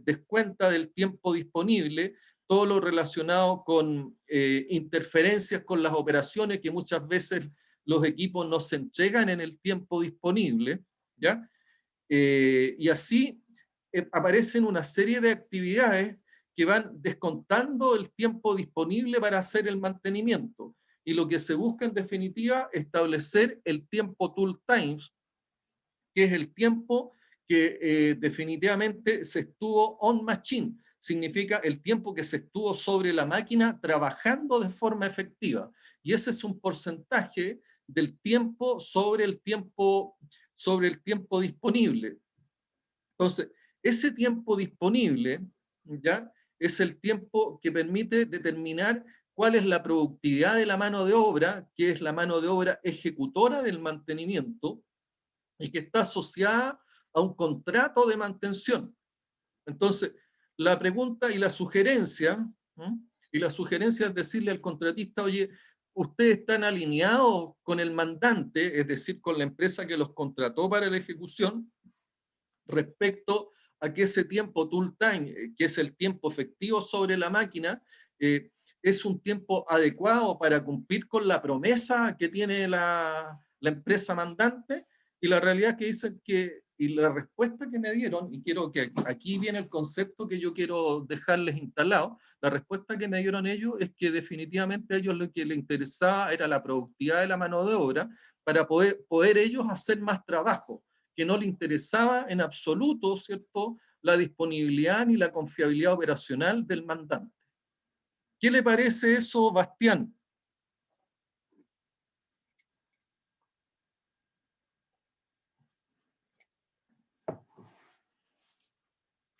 descuenta del tiempo disponible, todo lo relacionado con interferencias con las operaciones, que muchas veces los equipos no se entregan en el tiempo disponible, ¿ya? Y así aparecen una serie de actividades que van descontando el tiempo disponible para hacer el mantenimiento. Y lo que se busca en definitiva, establecer el tiempo tool times, que es el tiempo que definitivamente se estuvo on machine, significa el tiempo que se estuvo sobre la máquina trabajando de forma efectiva. Y ese es un porcentaje del tiempo sobre el tiempo disponible. Entonces, ese tiempo disponible, ¿ya?, es el tiempo que permite determinar cuál es la productividad de la mano de obra, que es la mano de obra ejecutora del mantenimiento y que está asociada a un contrato de mantención. Entonces, la pregunta y la sugerencia, es decirle al contratista, oye, ustedes están alineados con el mandante, es decir, con la empresa que los contrató para la ejecución, respecto a que ese tiempo tool time, que es el tiempo efectivo sobre la máquina, es un tiempo adecuado para cumplir con la promesa que tiene la empresa mandante. Y la realidad es que dicen que, y la respuesta que me dieron, y quiero que aquí viene el concepto que yo quiero dejarles instalado, la respuesta que me dieron ellos es que definitivamente a ellos lo que les interesaba era la productividad de la mano de obra para poder ellos hacer más trabajo, que no le interesaba en absoluto, ¿cierto?, la disponibilidad ni la confiabilidad operacional del mandante. ¿Qué le parece eso, Bastián?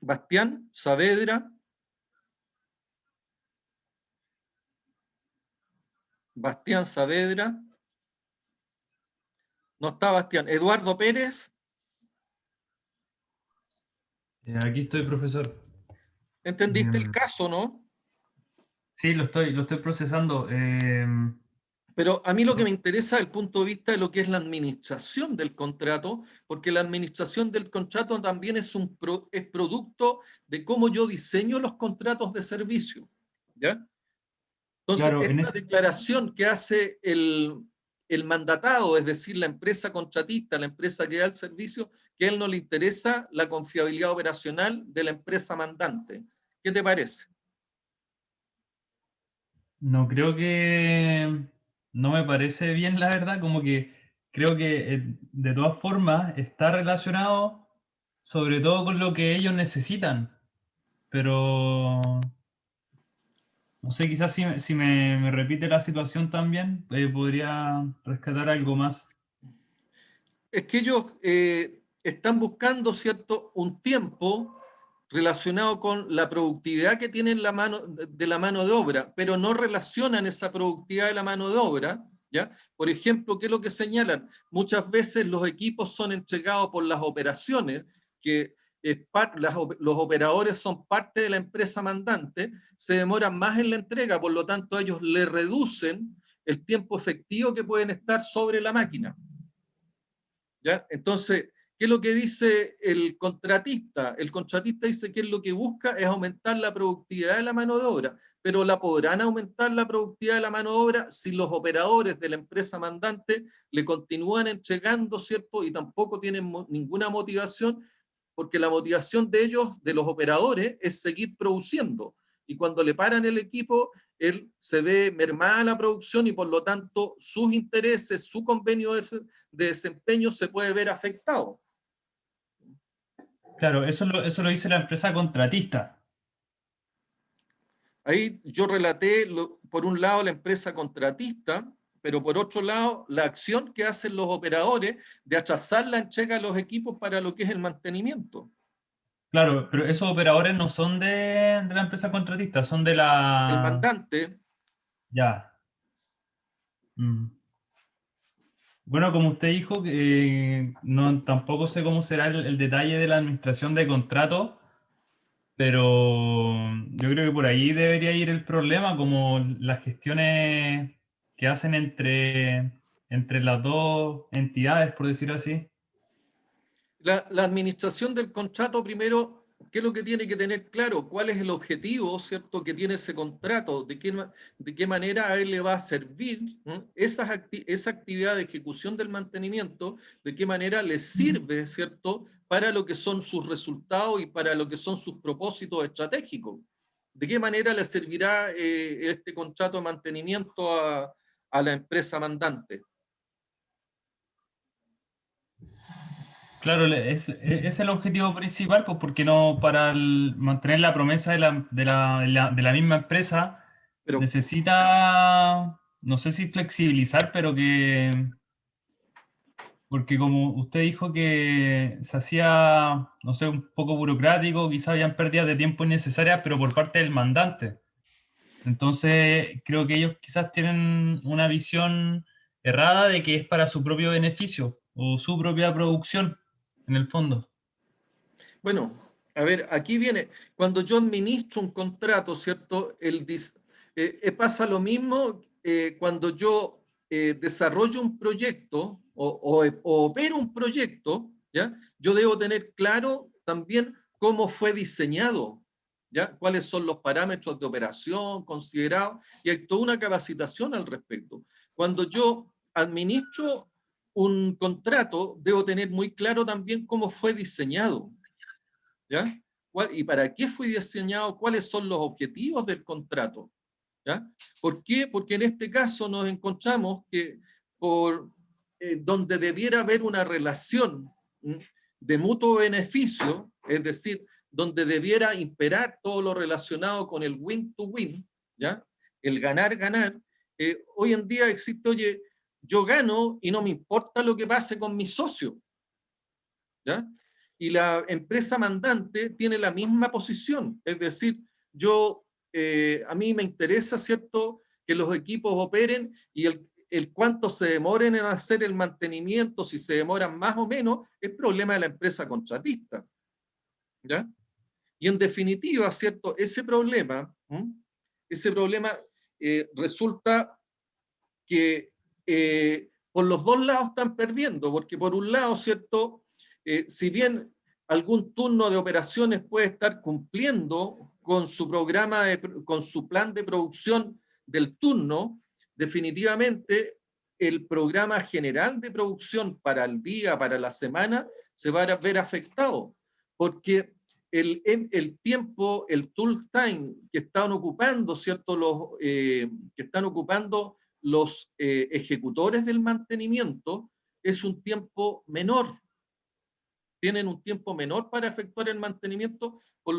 Bastián Saavedra. Bastián Saavedra. No está Bastián. Eduardo Pérez. Aquí estoy, profesor. ¿Entendiste el caso, no? Sí, lo estoy procesando. Pero a mí lo que me interesa desde el punto de vista de lo que es la administración del contrato, porque la administración del contrato también es producto de cómo yo diseño los contratos de servicio, ¿ya? Entonces, Claro, esta declaración que hace el mandatado, es decir, la empresa contratista, la empresa que da el servicio, que a él no le interesa la confiabilidad operacional de la empresa mandante. ¿Qué te parece? no creo que... No me parece bien, la verdad, como que creo que de todas formas está relacionado sobre todo con lo que ellos necesitan, pero no sé, quizás si me repite la situación también, podría rescatar algo más. Es que ellos están buscando, ¿cierto?, un tiempo relacionado con la productividad que tienen de la mano de obra, pero no relacionan esa productividad de la mano de obra, ¿ya? Por ejemplo, ¿qué es lo que señalan? Muchas veces los equipos son entregados por las operaciones, que los operadores son parte de la empresa mandante, se demoran más en la entrega, por lo tanto ellos le reducen el tiempo efectivo que pueden estar sobre la máquina. ¿Ya? Entonces, ¿qué es lo que dice el contratista? El contratista dice que lo que busca es aumentar la productividad de la mano de obra, pero ¿la podrán aumentar la productividad de la mano de obra si los operadores de la empresa mandante le continúan entregando, ¿cierto? Y tampoco tienen ninguna motivación, porque la motivación de ellos, de los operadores, es seguir produciendo. Y cuando le paran el equipo, él se ve mermada la producción y por lo tanto sus intereses, su convenio de desempeño se puede ver afectado. Claro, eso lo dice la empresa contratista. Ahí yo relaté, por un lado, la empresa contratista, pero por otro lado, la acción que hacen los operadores de atrasar la entrega de los equipos para lo que es el mantenimiento. Claro, pero esos operadores no son de la empresa contratista, son de El la... mandante. Ya. Mm. Bueno, como usted dijo, no, tampoco sé cómo será el detalle de la administración de contrato, pero yo creo que por ahí debería ir el problema, como las gestiones que hacen entre las dos entidades, por decirlo así. La administración del contrato, primero, ¿qué es lo que tiene que tener claro? ¿Cuál es el objetivo, cierto, que tiene ese contrato? ¿De qué manera a él le va a servir esa actividad de ejecución del mantenimiento? ¿De qué manera le sirve, cierto, para lo que son sus resultados y para lo que son sus propósitos estratégicos? ¿De qué manera le servirá este contrato de mantenimiento a la empresa mandante? Claro, es el objetivo principal, pues porque no, para mantener la promesa de la misma empresa, Pero, necesita, no sé si flexibilizar, pero porque como usted dijo que se hacía, no sé, un poco burocrático, quizás habían pérdidas de tiempo innecesarias, pero por parte del mandante. Entonces, creo que ellos quizás tienen una visión errada de que es para su propio beneficio o su propia producción, en el fondo. bueno, a ver, aquí viene, cuando yo administro un contrato, ¿cierto? Pasa lo mismo cuando yo desarrollo un proyecto o opero un proyecto, ¿ya? Yo debo tener claro también cómo fue diseñado, ¿ya? Cuáles son los parámetros de operación considerados, y hay toda una capacitación al respecto. Cuando yo administro un contrato, debo tener muy claro también cómo fue diseñado, ¿ya? ¿Y para qué fue diseñado? ¿Cuáles son los objetivos del contrato? ¿Ya? ¿Por qué? Porque en este caso nos encontramos que donde debiera haber una relación de mutuo beneficio, es decir, donde debiera imperar todo lo relacionado con el win-to-win, ¿ya? El ganar-ganar, hoy en día existe, oye, yo gano y no me importa lo que pase con mi socio, ¿ya? Y la empresa mandante tiene la misma posición, es decir, a mí me interesa, ¿cierto?, que los equipos operen y el cuánto se demoren en hacer el mantenimiento, si se demoran más o menos, es problema de la empresa contratista, ¿ya? Y en definitiva, ¿cierto?, ese problema resulta que por los dos lados están perdiendo, porque por un lado, ¿cierto? Si bien algún turno de operaciones puede estar cumpliendo con su programa, con su plan de producción del turno, definitivamente el programa general de producción para el día, para la semana, se va a ver afectado, porque el tiempo, el tool time que están ocupando, ¿cierto? Que están ocupando los ejecutores del mantenimiento es un tiempo menor, tienen un tiempo menor para efectuar el mantenimiento, por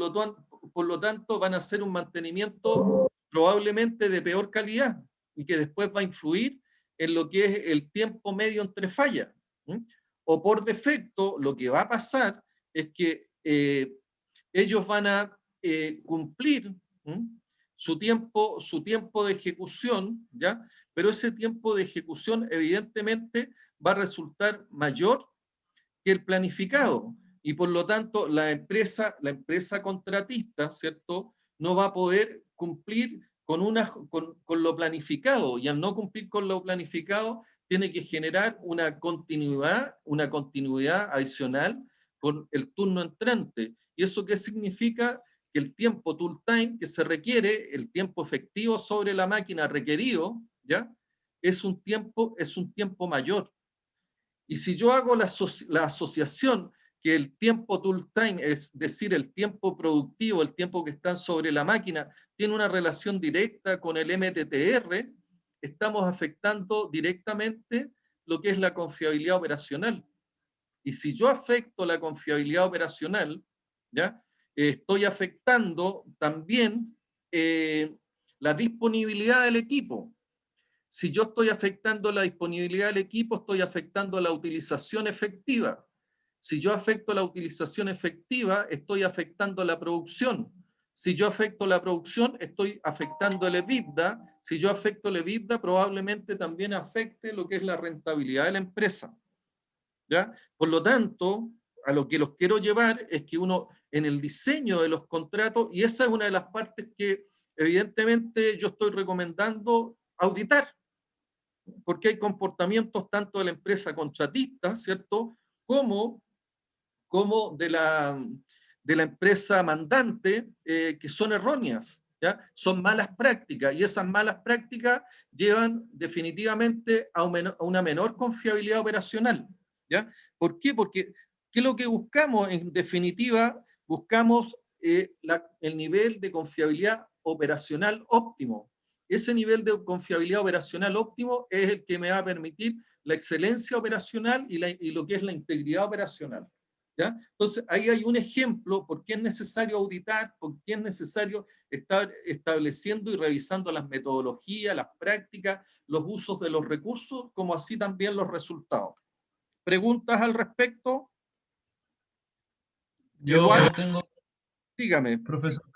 lo tanto van a hacer un mantenimiento probablemente de peor calidad y que después va a influir en lo que es el tiempo medio entre fallas. O por defecto, lo que va a pasar es que ellos van a cumplir su tiempo de ejecución, ¿ya? Pero ese tiempo de ejecución evidentemente va a resultar mayor que el planificado y por lo tanto la empresa contratista, ¿cierto?, no va a poder cumplir con lo planificado, y al no cumplir con lo planificado tiene que generar una continuidad adicional con el turno entrante. ¿Y eso qué significa? Que el tiempo tool time que se requiere, el tiempo efectivo sobre la máquina requerido, ¿ya? Es un tiempo mayor. Y si yo hago la asociación que el tiempo tool time, es decir, el tiempo productivo, el tiempo que está sobre la máquina, tiene una relación directa con el MTTR, estamos afectando directamente lo que es la confiabilidad operacional. Y si yo afecto la confiabilidad operacional, ¿ya? Estoy afectando también la disponibilidad del equipo. Si yo estoy afectando la disponibilidad del equipo, estoy afectando la utilización efectiva. Si yo afecto la utilización efectiva, estoy afectando la producción. Si yo afecto la producción, estoy afectando el EBITDA. Si yo afecto el EBITDA, probablemente también afecte lo que es la rentabilidad de la empresa, ¿ya? Por lo tanto, a lo que los quiero llevar es que uno, en el diseño de los contratos, y esa es una de las partes que evidentemente yo estoy recomendando auditar, porque hay comportamientos tanto de la empresa contratista, ¿cierto?, como de la empresa mandante, que son erróneas, ¿ya? Son malas prácticas, y esas malas prácticas llevan definitivamente a una menor confiabilidad operacional, ¿ya? ¿Por qué? Porque ¿qué es lo que buscamos? En definitiva, buscamos el nivel de confiabilidad operacional óptimo. Ese nivel de confiabilidad operacional óptimo es el que me va a permitir la excelencia operacional y lo que es la integridad operacional. ¿Ya? Entonces, ahí hay un ejemplo por qué es necesario auditar, por qué es necesario estar estableciendo y revisando las metodologías, las prácticas, los usos de los recursos, como así también los resultados. ¿Preguntas al respecto? Eduardo, Yo tengo, dígame. profesor,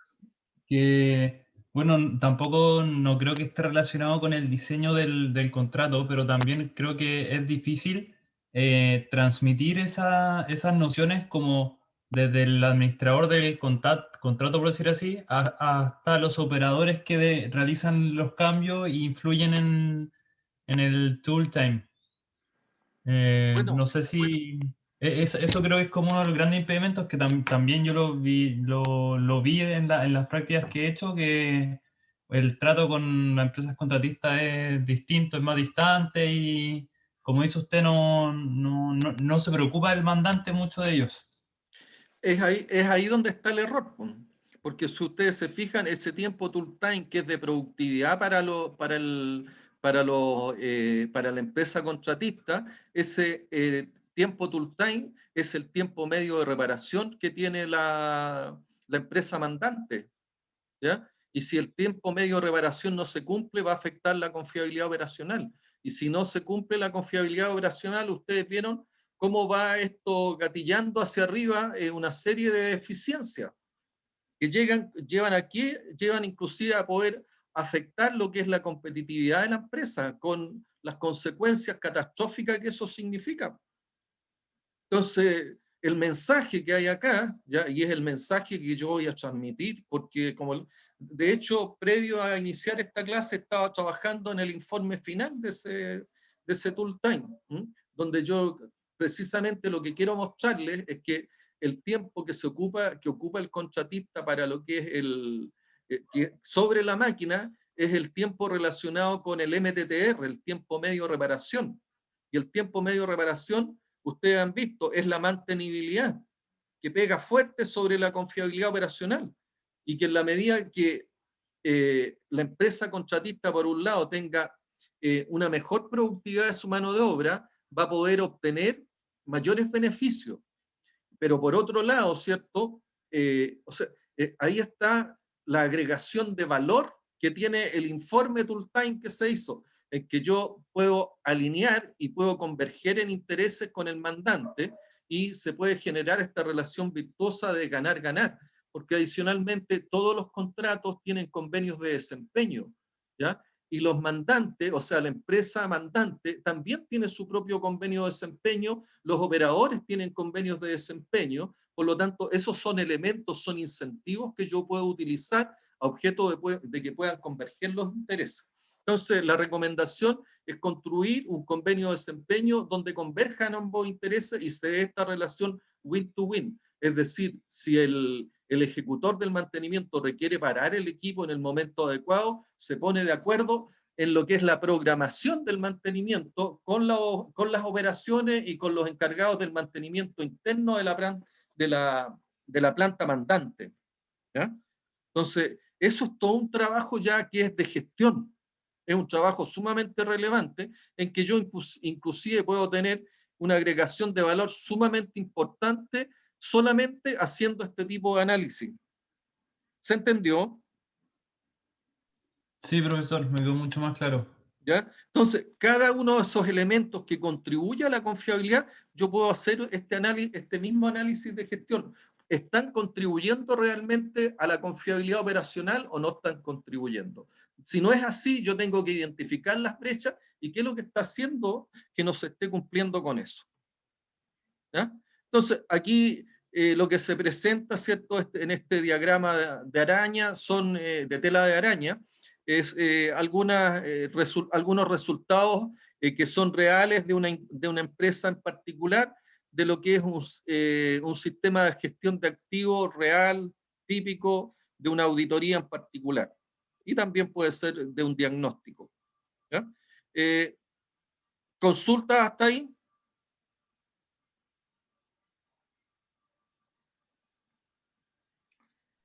que, bueno, tampoco no creo que esté relacionado con el diseño del contrato, pero también creo que es difícil transmitir esas nociones como desde el administrador del contrato, por decir así, hasta los operadores que realizan los cambios e influyen en el tool time. Bueno, No sé si eso creo que es como uno de los grandes impedimentos que también yo lo vi en las prácticas que he hecho, que el trato con las empresas contratistas es distinto, es más distante y como dice usted, no se preocupa el mandante mucho de ellos. es ahí donde está el error, porque si ustedes se fijan, ese tiempo tool time que es de productividad para la empresa contratista, ese tiempo tool time es el tiempo medio de reparación que tiene la empresa mandante, ¿ya? Y si el tiempo medio de reparación no se cumple, va a afectar la confiabilidad operacional. Y si no se cumple la confiabilidad operacional, ustedes vieron cómo va esto gatillando hacia arriba una serie de deficiencias que llevan inclusive a poder afectar lo que es la competitividad de la empresa, con las consecuencias catastróficas que eso significa. Entonces, el mensaje que hay acá, ¿ya? Y es el mensaje que yo voy a transmitir, porque de hecho, previo a iniciar esta clase, estaba trabajando en el informe final de ese tool time, donde yo precisamente lo que quiero mostrarles es que el tiempo que ocupa el contratista para lo que es sobre la máquina es el tiempo relacionado con el MTTR, el tiempo medio de reparación. Y el tiempo medio de reparación, ustedes han visto, es la mantenibilidad, que pega fuerte sobre la confiabilidad operacional. Y que en la medida que la empresa contratista, por un lado, tenga una mejor productividad de su mano de obra, va a poder obtener mayores beneficios. Pero por otro lado, ¿cierto? Ahí está la agregación de valor que tiene el informe Tool Time que se hizo, en que yo puedo alinear y puedo converger en intereses con el mandante y se puede generar esta relación virtuosa de ganar-ganar, porque adicionalmente todos los contratos tienen convenios de desempeño, ¿ya? Y los mandantes, o sea, la empresa mandante también tiene su propio convenio de desempeño, los operadores tienen convenios de desempeño, por lo tanto, esos son elementos, son incentivos que yo puedo utilizar a objeto de que puedan converger los intereses. Entonces, la recomendación es construir un convenio de desempeño donde converjan ambos intereses y se dé esta relación win-to-win. Es decir, si el ejecutor del mantenimiento requiere parar el equipo en el momento adecuado, se pone de acuerdo en lo que es la programación del mantenimiento con las operaciones y con los encargados del mantenimiento interno de la planta mandante, ¿ya? Entonces, eso es todo un trabajo ya que es de gestión. Es un trabajo sumamente relevante en que yo inclusive puedo tener una agregación de valor sumamente importante solamente haciendo este tipo de análisis. ¿Se entendió? Sí, profesor, me quedó mucho más claro. ¿Ya? Entonces, cada uno de esos elementos que contribuye a la confiabilidad, yo puedo hacer este mismo análisis de gestión. ¿Están contribuyendo realmente a la confiabilidad operacional o no están contribuyendo? Si no es así, yo tengo que identificar las brechas y qué es lo que está haciendo que no se esté cumpliendo con eso. ¿Ya? Entonces, aquí lo que se presenta, ¿cierto? En este diagrama de araña, de tela de araña, es algunos resultados que son reales de una empresa en particular, de lo que es un sistema de gestión de activos real, típico de una auditoría en particular. Y también puede ser de un diagnóstico. ¿Ya? ¿Consultas hasta ahí?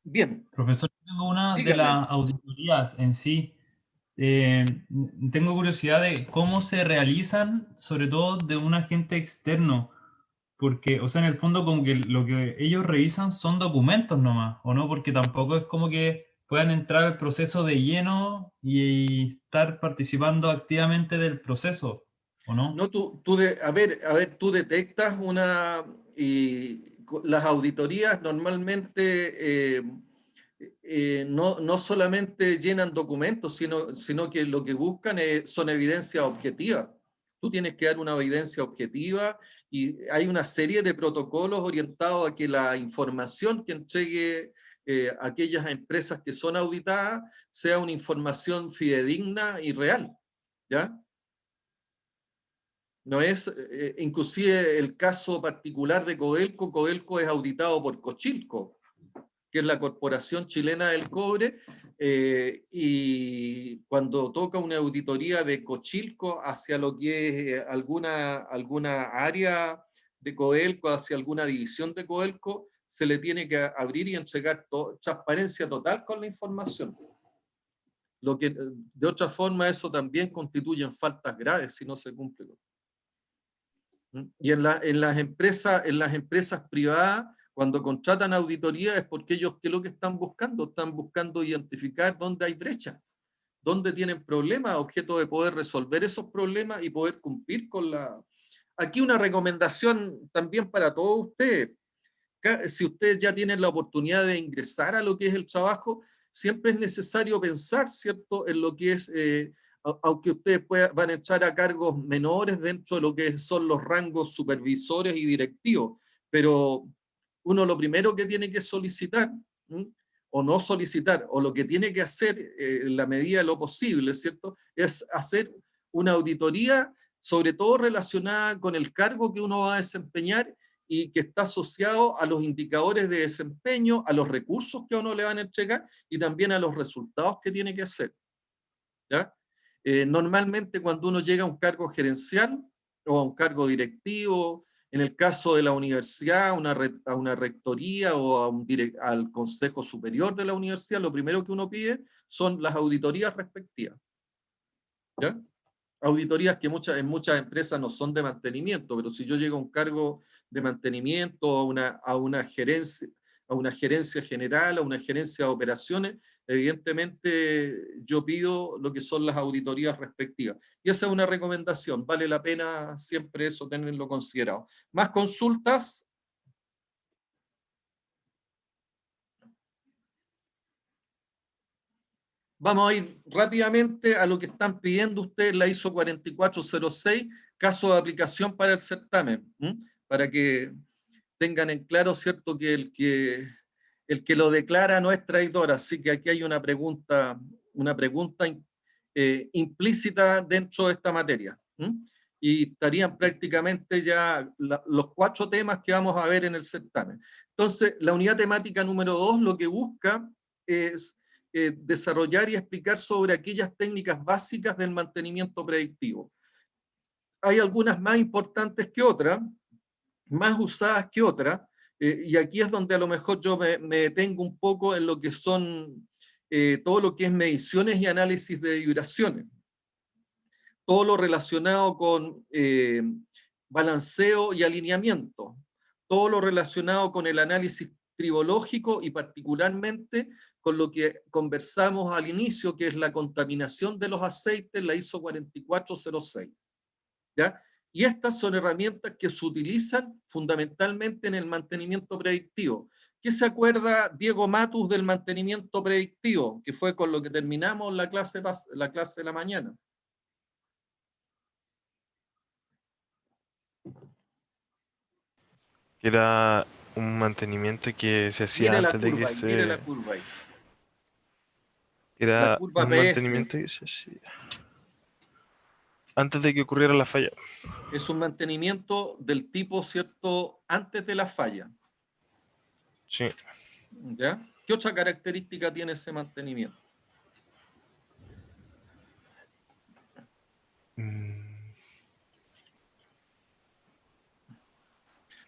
Bien, Profesor, tengo una de dígame. las auditorías en sí. tengo curiosidad de cómo se realizan, sobre todo de un agente externo, porque, o sea, en el fondo como que lo que ellos revisan son documentos nomás, ¿o no? Porque tampoco es como que puedan entrar al proceso de lleno y estar participando activamente del proceso, ¿o no? No, a ver, tú detectas las auditorías normalmente no solamente llenan documentos, sino que lo que buscan son evidencias objetivas. Tú tienes que dar una evidencia objetiva y hay una serie de protocolos orientados a que la información que entregue aquellas empresas que son auditadas sea una información fidedigna y real, ¿ya? No es, inclusive el caso particular de Codelco. Codelco es auditado por Cochilco, que es la Corporación Chilena del Cobre, y cuando toca una auditoría de Cochilco hacia lo que es alguna área de Codelco, hacia alguna división de Codelco, se le tiene que abrir y entregar transparencia total con la información. Lo que, de otra forma, eso también constituye faltas graves si no se cumple. Y en las empresas privadas, cuando contratan auditoría es porque ellos, ¿qué es lo que están buscando? Están buscando identificar dónde hay brechas, dónde tienen problemas, objeto de poder resolver esos problemas y poder cumplir con la... Aquí una recomendación también para todos ustedes. Si ustedes ya tienen la oportunidad de ingresar a lo que es el trabajo, siempre es necesario pensar, ¿cierto?, en lo que es, aunque ustedes van a echar a cargos menores dentro de lo que son los rangos supervisores y directivos, pero uno lo primero que tiene que solicitar, o no solicitar, o lo que tiene que hacer en la medida de lo posible, ¿cierto?, es hacer una auditoría, sobre todo relacionada con el cargo que uno va a desempeñar y que está asociado a los indicadores de desempeño, a los recursos que a uno le van a entregar y también a los resultados que tiene que hacer, ¿ya? Normalmente cuando uno llega a un cargo gerencial o a un cargo directivo, en el caso de la universidad, a una rectoría o al consejo superior de la universidad, lo primero que uno pide son las auditorías respectivas, ¿ya? Auditorías que en muchas empresas no son de mantenimiento, pero si yo llego a un cargo de mantenimiento, a una gerencia general, a una gerencia de operaciones, evidentemente yo pido lo que son las auditorías respectivas. Y esa es una recomendación, vale la pena siempre eso tenerlo considerado. ¿Más consultas? Vamos a ir rápidamente a lo que están pidiendo ustedes, la ISO 4406, caso de aplicación para el certamen, para que tengan en claro, ¿cierto?, que el que lo declara no es traidor, así que aquí hay una pregunta implícita dentro de esta materia. Y estarían prácticamente ya los 4 temas que vamos a ver en el certamen. Entonces, la unidad temática número 2 lo que busca es desarrollar y explicar sobre aquellas técnicas básicas del mantenimiento predictivo. Hay algunas más importantes que otras, más usadas que otras, y aquí es donde a lo mejor yo me detengo un poco en lo que son todo lo que es mediciones y análisis de vibraciones, todo lo relacionado con balanceo y alineamiento, todo lo relacionado con el análisis tribológico y particularmente con lo que conversamos al inicio, que es la contaminación de los aceites, la ISO 4406. ¿Ya? Y estas son herramientas que se utilizan fundamentalmente en el mantenimiento predictivo. ¿Qué se acuerda Diego Matus del mantenimiento predictivo? Que fue con lo que terminamos la clase de la mañana. Era un mantenimiento que se hacía Mire la antes de curva que ahí, mire la se... curva ahí. La Era curva un PF mantenimiento que se hacía antes de que ocurriera la falla. es un mantenimiento del tipo, ¿cierto?, antes de la falla. Sí. ¿Ya? ¿Qué otra característica tiene ese mantenimiento?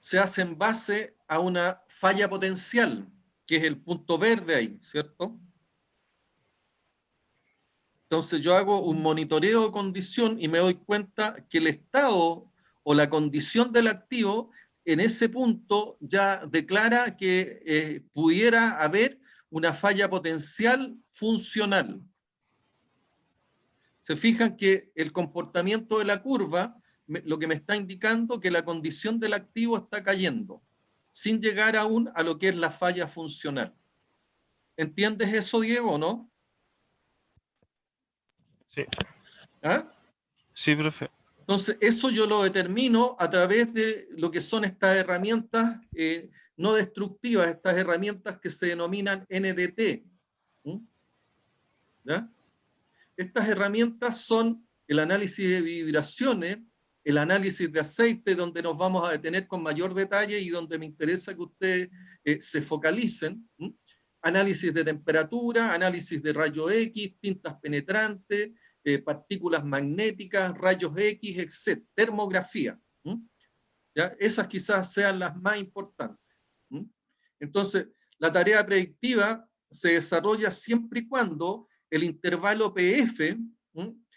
Se hace en base a una falla potencial, que es el punto verde ahí, ¿cierto? Entonces yo hago un monitoreo de condición y me doy cuenta que el estado o la condición del activo en ese punto ya declara que pudiera haber una falla potencial funcional. Se fijan que el comportamiento de la curva lo que me está indicando que la condición del activo está cayendo, sin llegar aún a lo que es la falla funcional. ¿Entiendes eso, Diego, no? Sí. ¿Ah? Sí, profe. Entonces, eso yo lo determino a través de lo que son estas herramientas no destructivas, estas herramientas que se denominan NDT. ¿Ya? Estas herramientas son el análisis de vibraciones, el análisis de aceite, donde nos vamos a detener con mayor detalle y donde me interesa que ustedes se focalicen. Análisis de temperatura, análisis de rayos X, tintas penetrantes, partículas magnéticas, rayos X, etc. Termografía. ¿Ya? Esas quizás sean las más importantes. Entonces, la tarea predictiva se desarrolla siempre y cuando el intervalo PF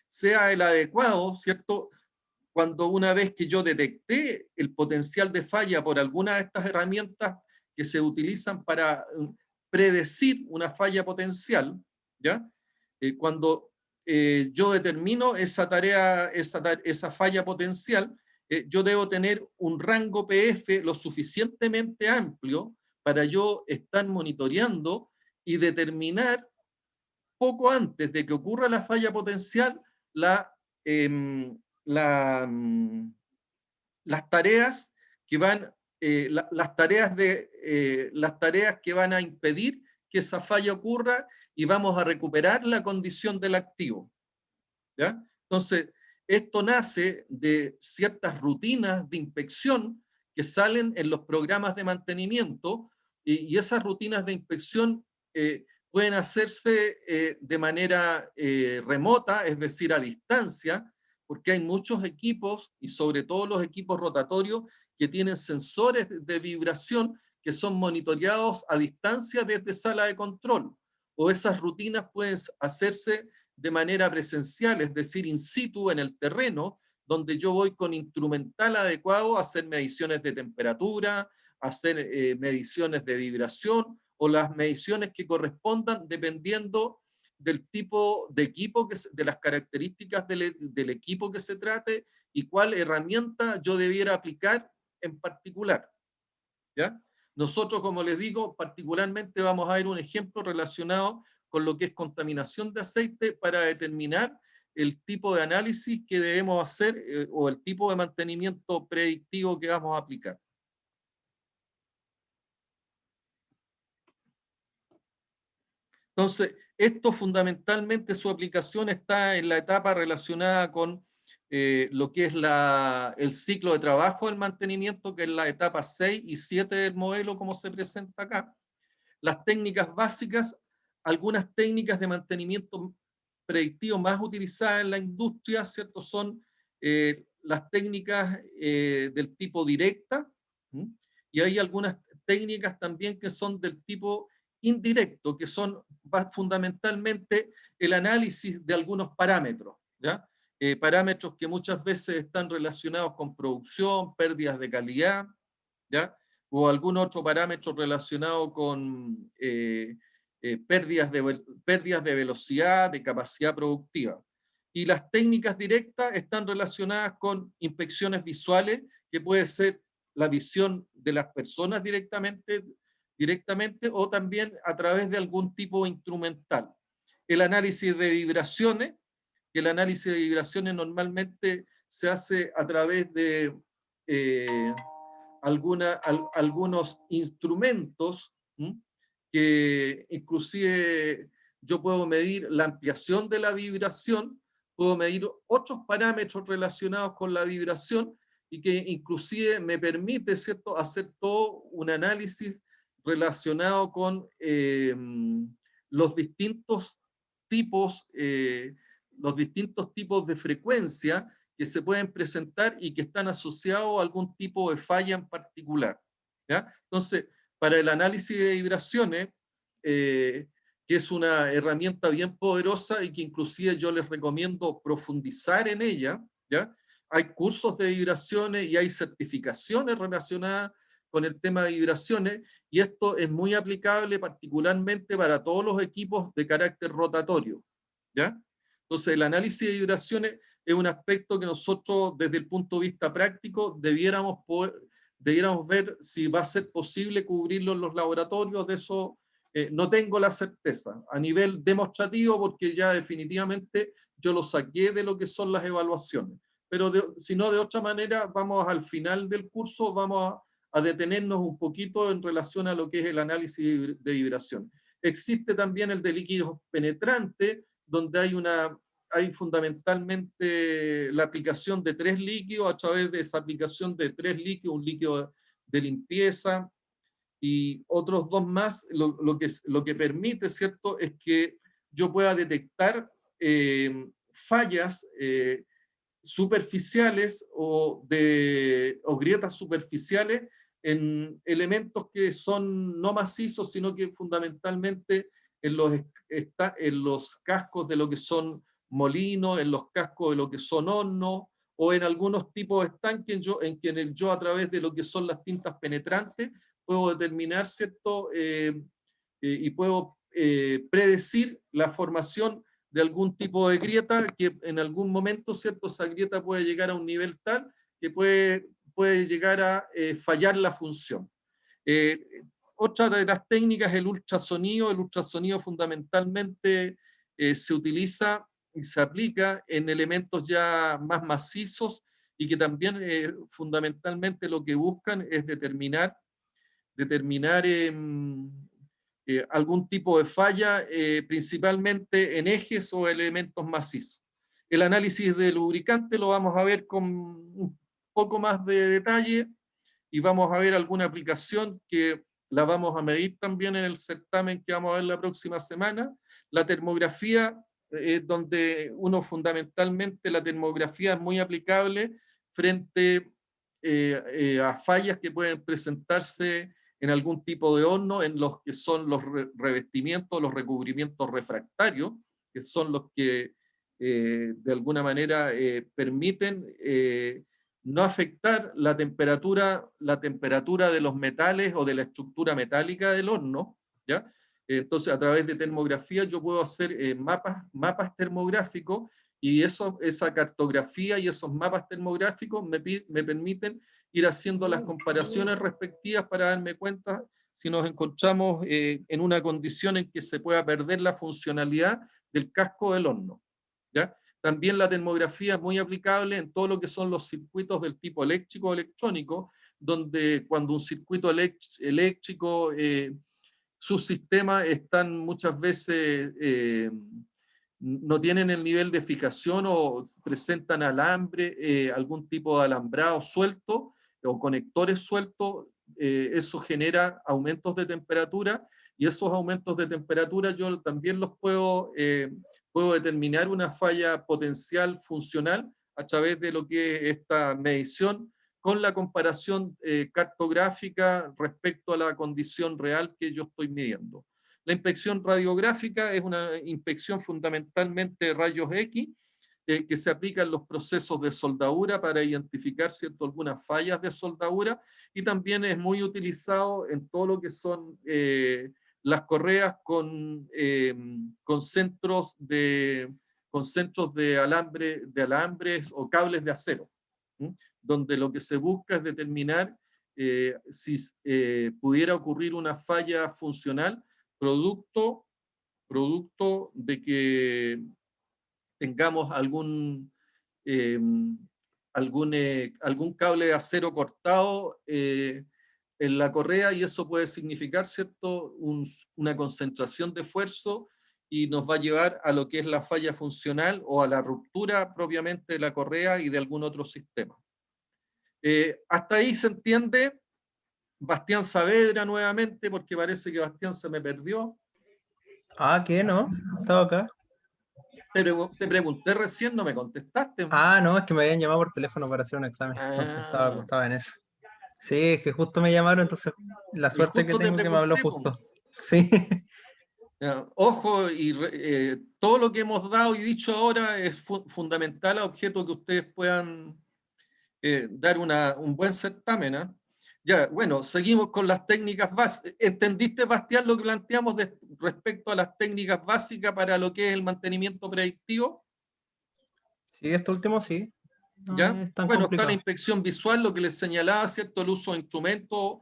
sea el adecuado, ¿cierto? Cuando una vez que yo detecté el potencial de falla por alguna de estas herramientas que se utilizan para predecir una falla potencial, ¿ya? Cuando yo determino esa tarea, esa falla potencial, yo debo tener un rango PF lo suficientemente amplio para yo estar monitoreando y determinar poco antes de que ocurra la falla potencial las tareas que van las tareas que van a impedir que esa falla ocurra y vamos a recuperar la condición del activo. ¿Ya? Entonces, esto nace de ciertas rutinas de inspección que salen en los programas de mantenimiento y esas rutinas de inspección pueden hacerse de manera remota, es decir, a distancia, porque hay muchos equipos, y sobre todo los equipos rotatorios, que tienen sensores de vibración que son monitoreados a distancia desde sala de control. O esas rutinas pueden hacerse de manera presencial, es decir, in situ en el terreno, donde yo voy con instrumental adecuado a hacer mediciones de temperatura, hacer mediciones de vibración o las mediciones que correspondan dependiendo del tipo de equipo, de las características del equipo que se trate y cuál herramienta yo debiera aplicar en particular. ¿Ya? Nosotros, como les digo, particularmente vamos a ver un ejemplo relacionado con lo que es contaminación de aceite para determinar el tipo de análisis que debemos hacer o el tipo de mantenimiento predictivo que vamos a aplicar. Entonces, esto fundamentalmente su aplicación está en la etapa relacionada con lo que es el ciclo de trabajo del mantenimiento, que es la etapa 6 y 7 del modelo, como se presenta acá. Las técnicas básicas, algunas técnicas de mantenimiento predictivo más utilizadas en la industria, ¿cierto? Son las técnicas del tipo directa, y hay algunas técnicas también que son del tipo indirecto, que son fundamentalmente el análisis de algunos parámetros, ¿ya? Parámetros que muchas veces están relacionados con producción, pérdidas de calidad, ¿ya? O algún otro parámetro relacionado con pérdidas de velocidad, de capacidad productiva. Y las técnicas directas están relacionadas con inspecciones visuales, que puede ser la visión de las personas directamente o también a través de algún tipo instrumental. El análisis de vibraciones, que el análisis de vibraciones normalmente se hace a través de algunos instrumentos que inclusive yo puedo medir la ampliación de la vibración, puedo medir otros parámetros relacionados con la vibración y que inclusive me permite, ¿cierto?, hacer todo un análisis relacionado con los distintos tipos de frecuencia que se pueden presentar y que están asociados a algún tipo de falla en particular. ¿Ya? Entonces, para el análisis de vibraciones, que es una herramienta bien poderosa y que inclusive yo les recomiendo profundizar en ella, ¿ya? Hay cursos de vibraciones y hay certificaciones relacionadas con el tema de vibraciones, y esto es muy aplicable particularmente para todos los equipos de carácter rotatorio, ¿ya? Entonces, el análisis de vibraciones es un aspecto que nosotros, desde el punto de vista práctico, debiéramos ver si va a ser posible cubrirlo en los laboratorios. De eso no tengo la certeza. A nivel demostrativo, porque ya definitivamente yo lo saqué de lo que son las evaluaciones. Pero si no, de otra manera, vamos al final del curso, vamos a detenernos un poquito en relación a lo que es el análisis de vibración. Existe también el de líquidos penetrantes, donde hay fundamentalmente la aplicación de 3 líquidos. A través de esa aplicación de 3 líquidos, un líquido de limpieza y otros 2 más, lo que permite, ¿cierto?, es que yo pueda detectar fallas superficiales o grietas superficiales en elementos que son no macizos, sino que fundamentalmente en los cascos de lo que son molinos, en los cascos de lo que son hornos, o en algunos tipos de estanques en que yo a través de lo que son las tintas penetrantes puedo determinar, ¿cierto? Y puedo predecir la formación de algún tipo de grieta, que en algún momento, ¿cierto?, esa grieta puede llegar a un nivel tal que puede llegar a fallar la función. Otra de las técnicas es el ultrasonido. El ultrasonido fundamentalmente se utiliza y se aplica en elementos ya más macizos y que también fundamentalmente lo que buscan es determinar algún tipo de falla, principalmente en ejes o elementos macizos. El análisis de lubricante lo vamos a ver con un poco más de detalle y vamos a ver alguna aplicación que la vamos a medir también en el certamen que vamos a ver la próxima semana. La termografía, donde uno fundamentalmente, la termografía es muy aplicable frente a fallas que pueden presentarse en algún tipo de horno, en los que son los revestimientos, los recubrimientos refractarios, que son los que de alguna manera permiten no afectar la temperatura de los metales o de la estructura metálica del horno, ¿ya? Entonces, a través de termografía yo puedo hacer mapas termográficos, y esa cartografía y esos mapas termográficos me permiten ir haciendo las comparaciones respectivas para darme cuenta si nos encontramos en una condición en que se pueda perder la funcionalidad del casco del horno, ¿ya? También la termografía es muy aplicable en todo lo que son los circuitos del tipo eléctrico o electrónico, donde cuando un circuito eléctrico, sus sistemas están muchas veces no tienen el nivel de fijación o presentan alambre, algún tipo de alambrado suelto o conectores sueltos, eso genera aumentos de temperatura, y esos aumentos de temperatura yo también los puedo determinar una falla potencial funcional a través de lo que es esta medición con la comparación cartográfica respecto a la condición real que yo estoy midiendo. La inspección radiográfica es una inspección fundamentalmente de rayos X que se aplica en los procesos de soldadura para identificar, ¿cierto?, algunas fallas de soldadura, y también es muy utilizado en todo lo que son las correas con centros de alambres o cables de acero, donde lo que se busca es determinar si pudiera ocurrir una falla funcional producto de que tengamos algún cable de acero cortado en la correa, y eso puede significar, ¿cierto?, una concentración de esfuerzo y nos va a llevar a lo que es la falla funcional o a la ruptura propiamente de la correa y de algún otro sistema. Hasta ahí se entiende. Bastián Saavedra nuevamente, porque parece que Bastián se me perdió. Ah, ¿qué? ¿No? Estaba acá. Te pregunté recién, no me contestaste. Ah, no, es que me habían llamado por teléfono para hacer un examen. Entonces estaba en eso. Sí, es que justo me llamaron, entonces la suerte que tengo que me habló justo. Sí. Ojo, y todo lo que hemos dado y dicho ahora es fundamental a objeto que ustedes puedan dar un buen certamen. Ya, bueno, seguimos con las técnicas básicas. ¿Entendiste, Bastián, lo que planteamos respecto a las técnicas básicas para lo que es el mantenimiento predictivo? Sí, esto último sí. No ¿Ya? es tan Bueno, está la complicado. inspección visual, lo que les señalaba, ¿cierto? El uso de instrumentos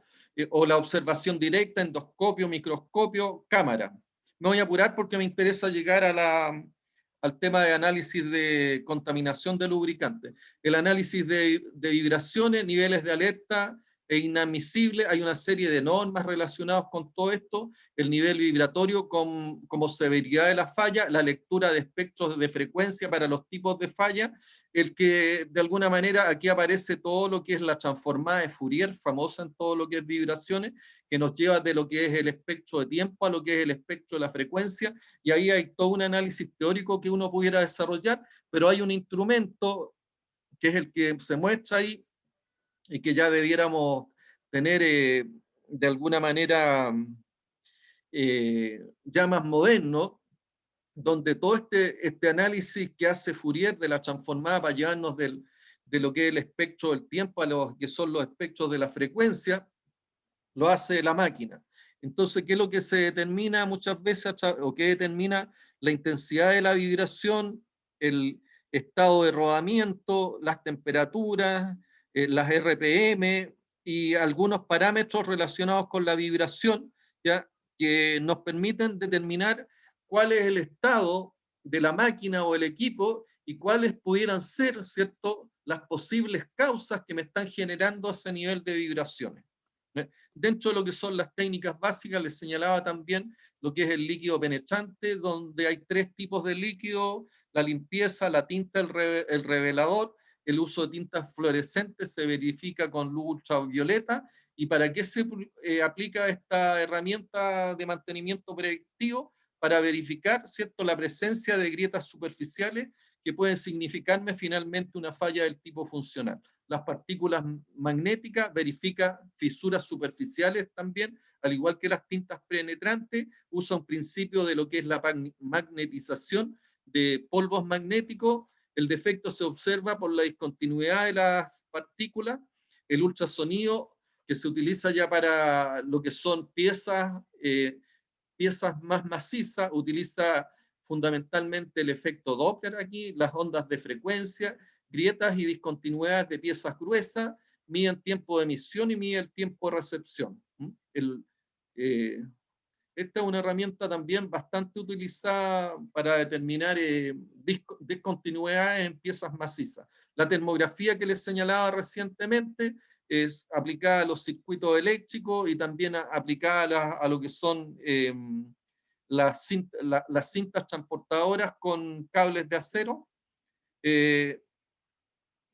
o la observación directa, endoscopio, microscopio, cámara. Me voy a apurar porque me interesa llegar al tema de análisis de contaminación de lubricantes. El análisis de vibraciones, niveles de alerta e inadmisible. Hay una serie de normas relacionadas con todo esto. El nivel vibratorio como severidad de la falla, la lectura de espectros de frecuencia para los tipos de falla, el que de alguna manera aquí aparece todo lo que es la transformada de Fourier, famosa en todo lo que es vibraciones, que nos lleva de lo que es el espectro de tiempo a lo que es el espectro de la frecuencia, y ahí hay todo un análisis teórico que uno pudiera desarrollar, pero hay un instrumento que es el que se muestra ahí y que ya debiéramos tener de alguna manera ya más moderno, donde todo este análisis que hace Fourier de la transformada para llevarnos de lo que es el espectro del tiempo a lo que son los espectros de la frecuencia, lo hace la máquina. Entonces, ¿qué es lo que se determina muchas veces o qué determina la intensidad de la vibración, el estado de rodamiento, las temperaturas, las RPM y algunos parámetros relacionados con la vibración, ¿ya? Que nos permiten determinar cuál es el estado de la máquina o el equipo y cuáles pudieran ser, ¿cierto?, las posibles causas que me están generando ese nivel de vibraciones. Dentro de lo que son las técnicas básicas, les señalaba también lo que es el líquido penetrante, donde hay 3 tipos de líquido: la limpieza, la tinta, el revelador. El uso de tintas fluorescentes se verifica con luz ultravioleta. ¿Y para qué se aplica esta herramienta de mantenimiento predictivo? Para verificar, ¿cierto?, la presencia de grietas superficiales que pueden significarme finalmente una falla del tipo funcional. Las partículas magnéticas verifica fisuras superficiales también, al igual que las tintas penetrantes, usa un principio de lo que es la magnetización de polvos magnéticos. El defecto se observa por la discontinuidad de las partículas. El ultrasonido, que se utiliza ya para lo que son piezas más macizas, utiliza fundamentalmente el efecto Doppler aquí, las ondas de frecuencia, grietas y discontinuidades de piezas gruesas, miden tiempo de emisión y mide el tiempo de recepción. Esta es una herramienta también bastante utilizada para determinar discontinuidades en piezas macizas. La termografía que les señalaba recientemente es aplicada a los circuitos eléctricos y también aplicada a lo que son las cintas transportadoras con cables de acero.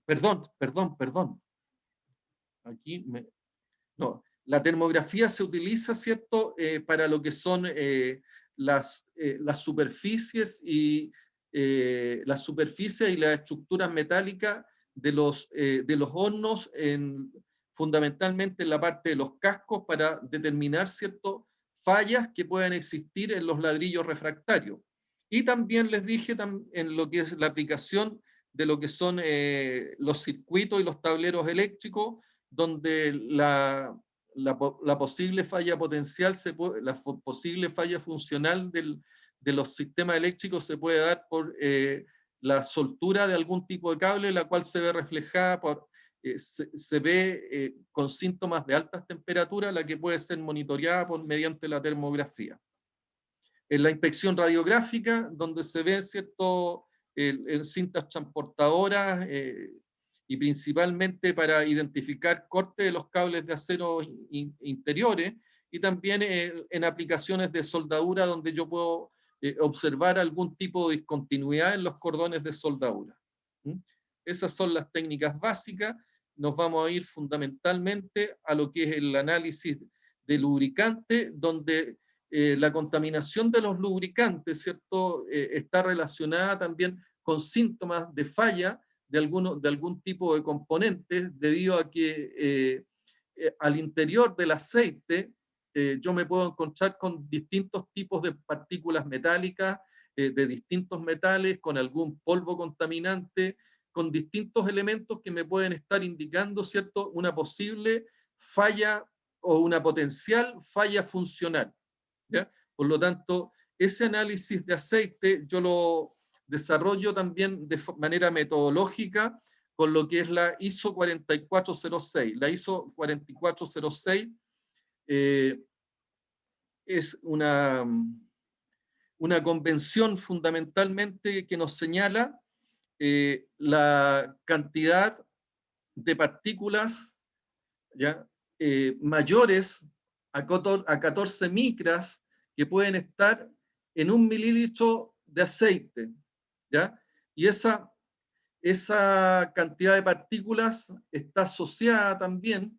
Perdón. Aquí no, la termografía se utiliza, ¿cierto?, para lo que son las superficies y las estructuras metálicas de los hornos, fundamentalmente en la parte de los cascos, para determinar, ¿cierto?, fallas que puedan existir en los ladrillos refractarios. Y también les dije en lo que es la aplicación de lo que son los circuitos y los tableros eléctricos, donde la posible falla potencial, la posible falla funcional de los sistemas eléctricos se puede dar por la soltura de algún tipo de cable, la cual se ve reflejada se ve con síntomas de altas temperaturas, la que puede ser monitoreada mediante la termografía. En la inspección radiográfica, donde se ve, ¿cierto?, en cintas transportadoras y principalmente para identificar corte de los cables de acero interiores, y también en aplicaciones de soldadura, donde yo puedo observar algún tipo de discontinuidad en los cordones de soldadura. Esas son las técnicas básicas. Nos vamos a ir fundamentalmente a lo que es el análisis de lubricante, donde la contaminación de los lubricantes, ¿cierto?, está relacionada también con síntomas de falla de algún tipo de componentes, debido a que al interior del aceite yo me puedo encontrar con distintos tipos de partículas metálicas, de distintos metales, con algún polvo contaminante, con distintos elementos que me pueden estar indicando, ¿cierto?, una posible falla o una potencial falla funcional, ¿ya? Por lo tanto, ese análisis de aceite yo lo desarrollo también de manera metodológica con lo que es la ISO 4406. La ISO 4406 es una convención fundamentalmente que nos señala la cantidad de partículas, ¿ya? Mayores a 14 micras que pueden estar en 1 mililitro de aceite, ¿ya? Y esa cantidad de partículas está asociada también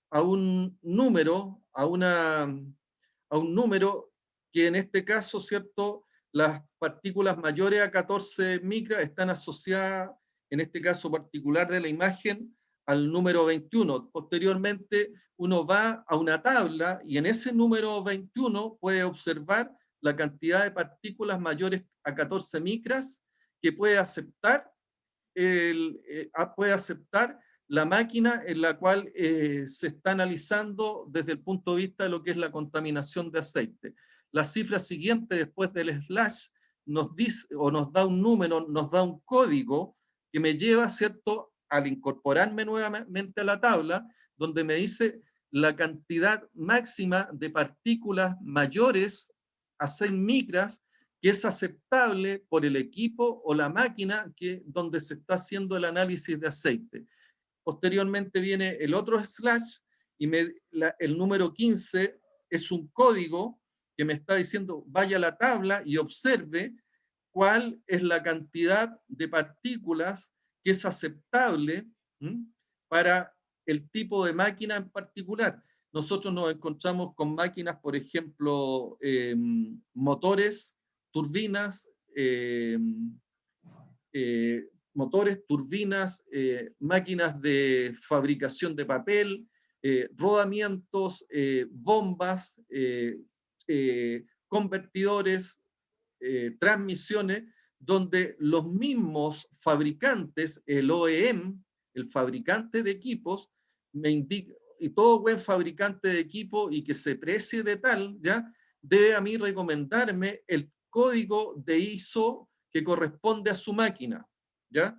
a un número, a un número que en este caso, ¿cierto?, las partículas mayores a 14 micras están asociadas, en este caso particular de la imagen, al número 21. Posteriormente, uno va a una tabla y en ese número 21 puede observar la cantidad de partículas mayores a 14 micras que puede aceptar la máquina en la cual se está analizando desde el punto de vista de lo que es la contaminación de aceite. La cifra siguiente después del slash nos dice, o nos da un número, nos da un código que me lleva, ¿cierto?, al incorporarme nuevamente a la tabla, donde me dice la cantidad máxima de partículas mayores a 6 micras que es aceptable por el equipo o la máquina donde se está haciendo el análisis de aceite. Posteriormente viene el otro slash y el número 15 es un código que me está diciendo vaya a la tabla y observe cuál es la cantidad de partículas que es aceptable para el tipo de máquina en particular. Nosotros nos encontramos con máquinas, por ejemplo, motores, turbinas, máquinas de fabricación de papel, rodamientos, bombas, convertidores, transmisiones, donde los mismos fabricantes, el OEM, el fabricante de equipos, me indica, y todo buen fabricante de equipo y que se precie de tal, ¿ya?, debe a mí recomendarme el código de ISO que corresponde a su máquina, ¿ya?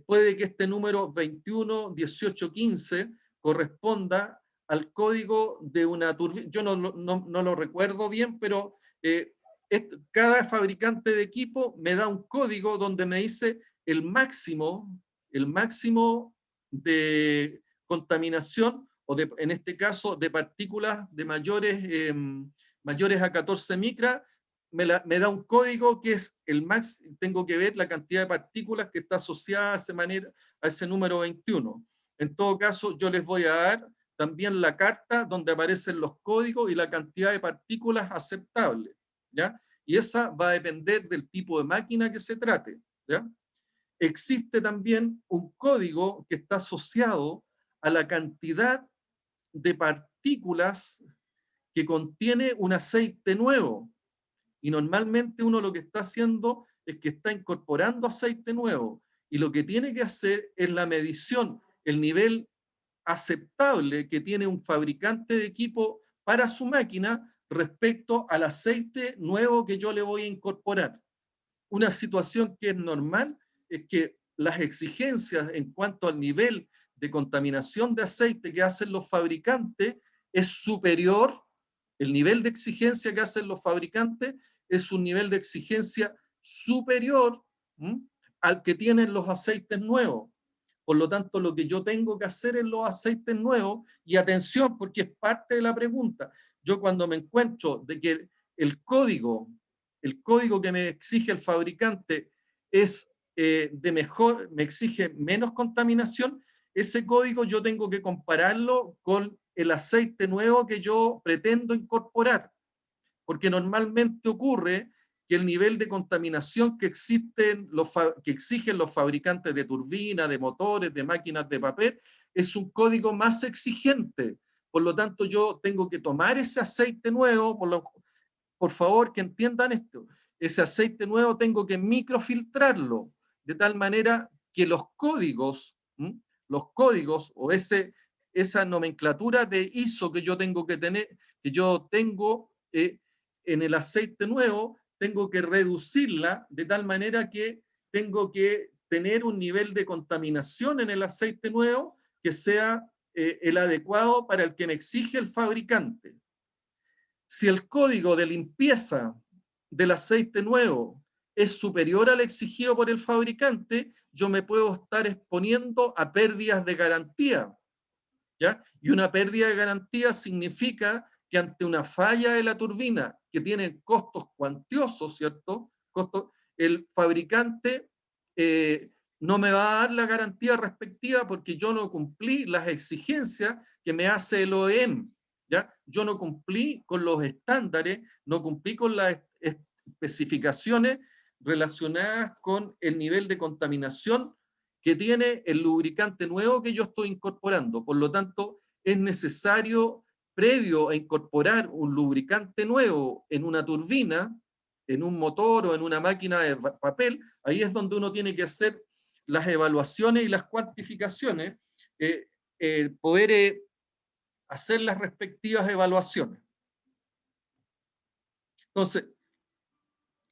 Puede que este número 211815 corresponda al código de una turbina. Yo no lo recuerdo bien, pero cada fabricante de equipo me da un código donde me dice el máximo de contaminación, o en este caso de partículas de mayores a 14 micras, me da un código que es el máximo. Tengo que ver la cantidad de partículas que está asociada a ese número 21. En todo caso, yo les voy a dar también la carta donde aparecen los códigos y la cantidad de partículas aceptables, ¿ya? Y esa va a depender del tipo de máquina que se trate, ¿ya? Existe también un código que está asociado a la cantidad de partículas que contiene un aceite nuevo. Y normalmente uno lo que está haciendo es que está incorporando aceite nuevo. Y lo que tiene que hacer es la medición, el nivel aceptable que tiene un fabricante de equipo para su máquina respecto al aceite nuevo que yo le voy a incorporar. Una situación que es normal es que las exigencias en cuanto al nivel de contaminación de aceite que hacen los fabricantes es superior, el nivel de exigencia que hacen los fabricantes es un nivel de exigencia superior al que tienen los aceites nuevos. Por lo tanto, lo que yo tengo que hacer en los aceites nuevos, y atención, porque es parte de la pregunta, yo cuando me encuentro de que el código que me exige el fabricante es me exige menos contaminación, ese código yo tengo que compararlo con el aceite nuevo que yo pretendo incorporar, porque normalmente ocurre que el nivel de contaminación que exigen los fabricantes de turbinas, de motores, de máquinas de papel, es un código más exigente. Por lo tanto, yo tengo que tomar ese aceite nuevo, por favor, que entiendan esto. Ese aceite nuevo tengo que microfiltrarlo, de tal manera que los códigos o esa nomenclatura de ISO que yo tengo que tener, que yo tengo en el aceite nuevo, tengo que reducirla de tal manera que tengo que tener un nivel de contaminación en el aceite nuevo que sea el adecuado para el que me exige el fabricante. Si el código de limpieza del aceite nuevo es superior al exigido por el fabricante, yo me puedo estar exponiendo a pérdidas de garantía, ¿ya? Y una pérdida de garantía significa que ante una falla de la turbina que tiene costos cuantiosos, ¿cierto? El fabricante no me va a dar la garantía respectiva porque yo no cumplí las exigencias que me hace el OEM, ¿ya? Yo no cumplí con los estándares, no cumplí con las especificaciones relacionadas con el nivel de contaminación que tiene el lubricante nuevo que yo estoy incorporando. Por lo tanto, es necesario, previo a incorporar un lubricante nuevo en una turbina, en un motor o en una máquina de papel, ahí es donde uno tiene que hacer las evaluaciones y las cuantificaciones, poder hacer las respectivas evaluaciones. Entonces,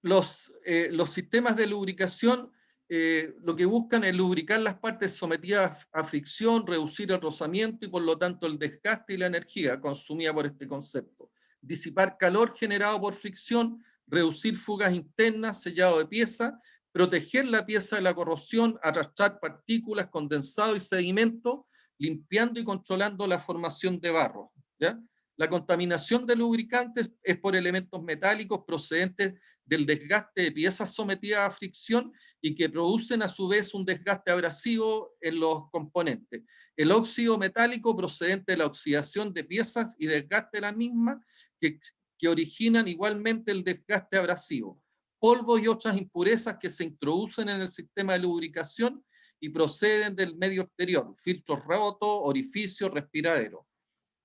los sistemas de lubricación lo que buscan es lubricar las partes sometidas a fricción, reducir el rozamiento y por lo tanto el desgaste y la energía consumida por este concepto. Disipar calor generado por fricción, reducir fugas internas, sellado de pieza, proteger la pieza de la corrosión, arrastrar partículas, condensado y sedimento, limpiando y controlando la formación de barro, ¿ya? La contaminación de lubricantes es por elementos metálicos procedentes del desgaste de piezas sometidas a fricción y que producen a su vez un desgaste abrasivo en los componentes. El óxido metálico procedente de la oxidación de piezas y desgaste de las mismas que originan igualmente el desgaste abrasivo. Polvos y otras impurezas que se introducen en el sistema de lubricación y proceden del medio exterior, filtros rotos, orificios, respiraderos,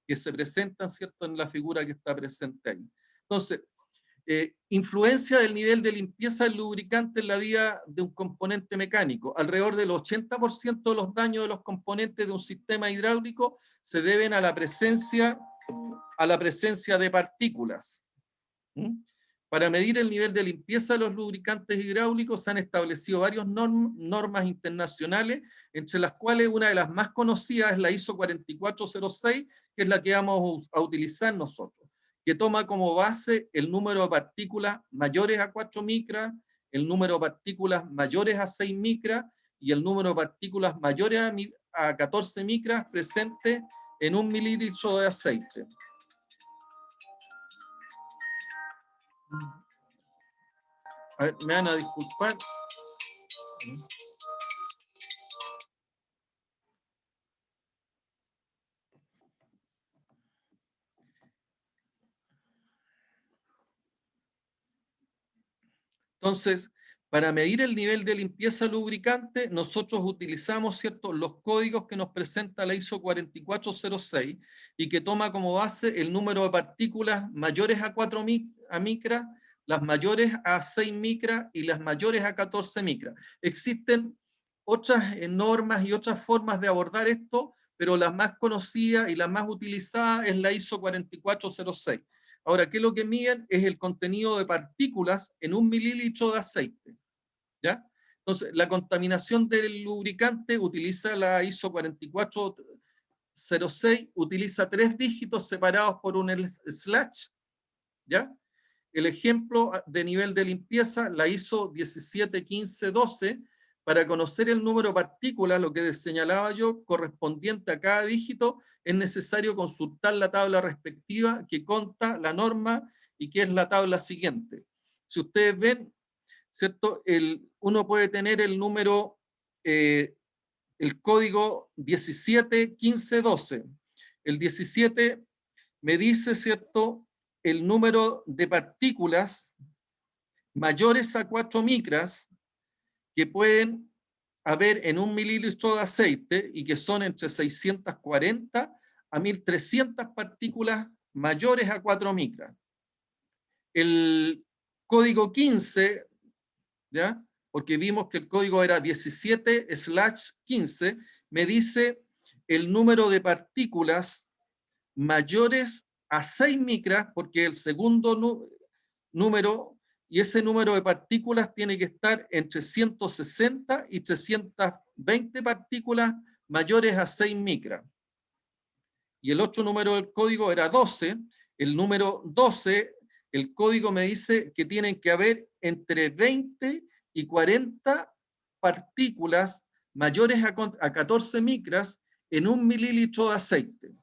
que se presentan, ¿cierto?, en la figura que está presente ahí. Entonces, influencia del nivel de limpieza del lubricante en la vida de un componente mecánico. Alrededor del 80% de los daños de los componentes de un sistema hidráulico se deben a la presencia de partículas. Para medir el nivel de limpieza de los lubricantes hidráulicos se han establecido varias normas internacionales, entre las cuales una de las más conocidas es la ISO 4406, que es la que vamos a utilizar nosotros, que toma como base el número de partículas mayores a 4 micras, el número de partículas mayores a 6 micras y el número de partículas mayores a 14 micras presentes en 1 mililitro de aceite. A ver, me van a disculpar. Entonces, para medir el nivel de limpieza lubricante, nosotros utilizamos, ¿cierto?, los códigos que nos presenta la ISO 4406 y que toma como base el número de partículas mayores a 4 micras, las mayores a 6 micras y las mayores a 14 micras. Existen otras normas y otras formas de abordar esto, pero la más conocida y la más utilizada es la ISO 4406. Ahora, ¿qué es lo que miden? Es el contenido de partículas en 1 mililitro de aceite, ¿ya? Entonces, la contaminación del lubricante utiliza la ISO 4406, utiliza 3 dígitos separados por un slash, ¿ya? El ejemplo de nivel de limpieza, la ISO 171512, para conocer el número de partículas, lo que les señalaba yo, correspondiente a cada dígito, es necesario consultar la tabla respectiva que consta la norma y que es la tabla siguiente. Si ustedes ven, ¿cierto? Uno puede tener el número, el código 171512. El 17 me dice, ¿cierto?, el número de partículas mayores a 4 micras que pueden haber en 1 mililitro de aceite y que son entre 640 a 1300 partículas mayores a 4 micras. El código 15, ¿ya? Porque vimos que el código era 17/15, me dice el número de partículas mayores a 6 micras, porque el segundo número, y ese número de partículas tiene que estar entre 160 y 320 partículas mayores a 6 micras. Y el otro número del código era 12. El número 12, el código me dice que tienen que haber entre 20 y 40 partículas mayores a 14 micras en 1 mililitro de aceite.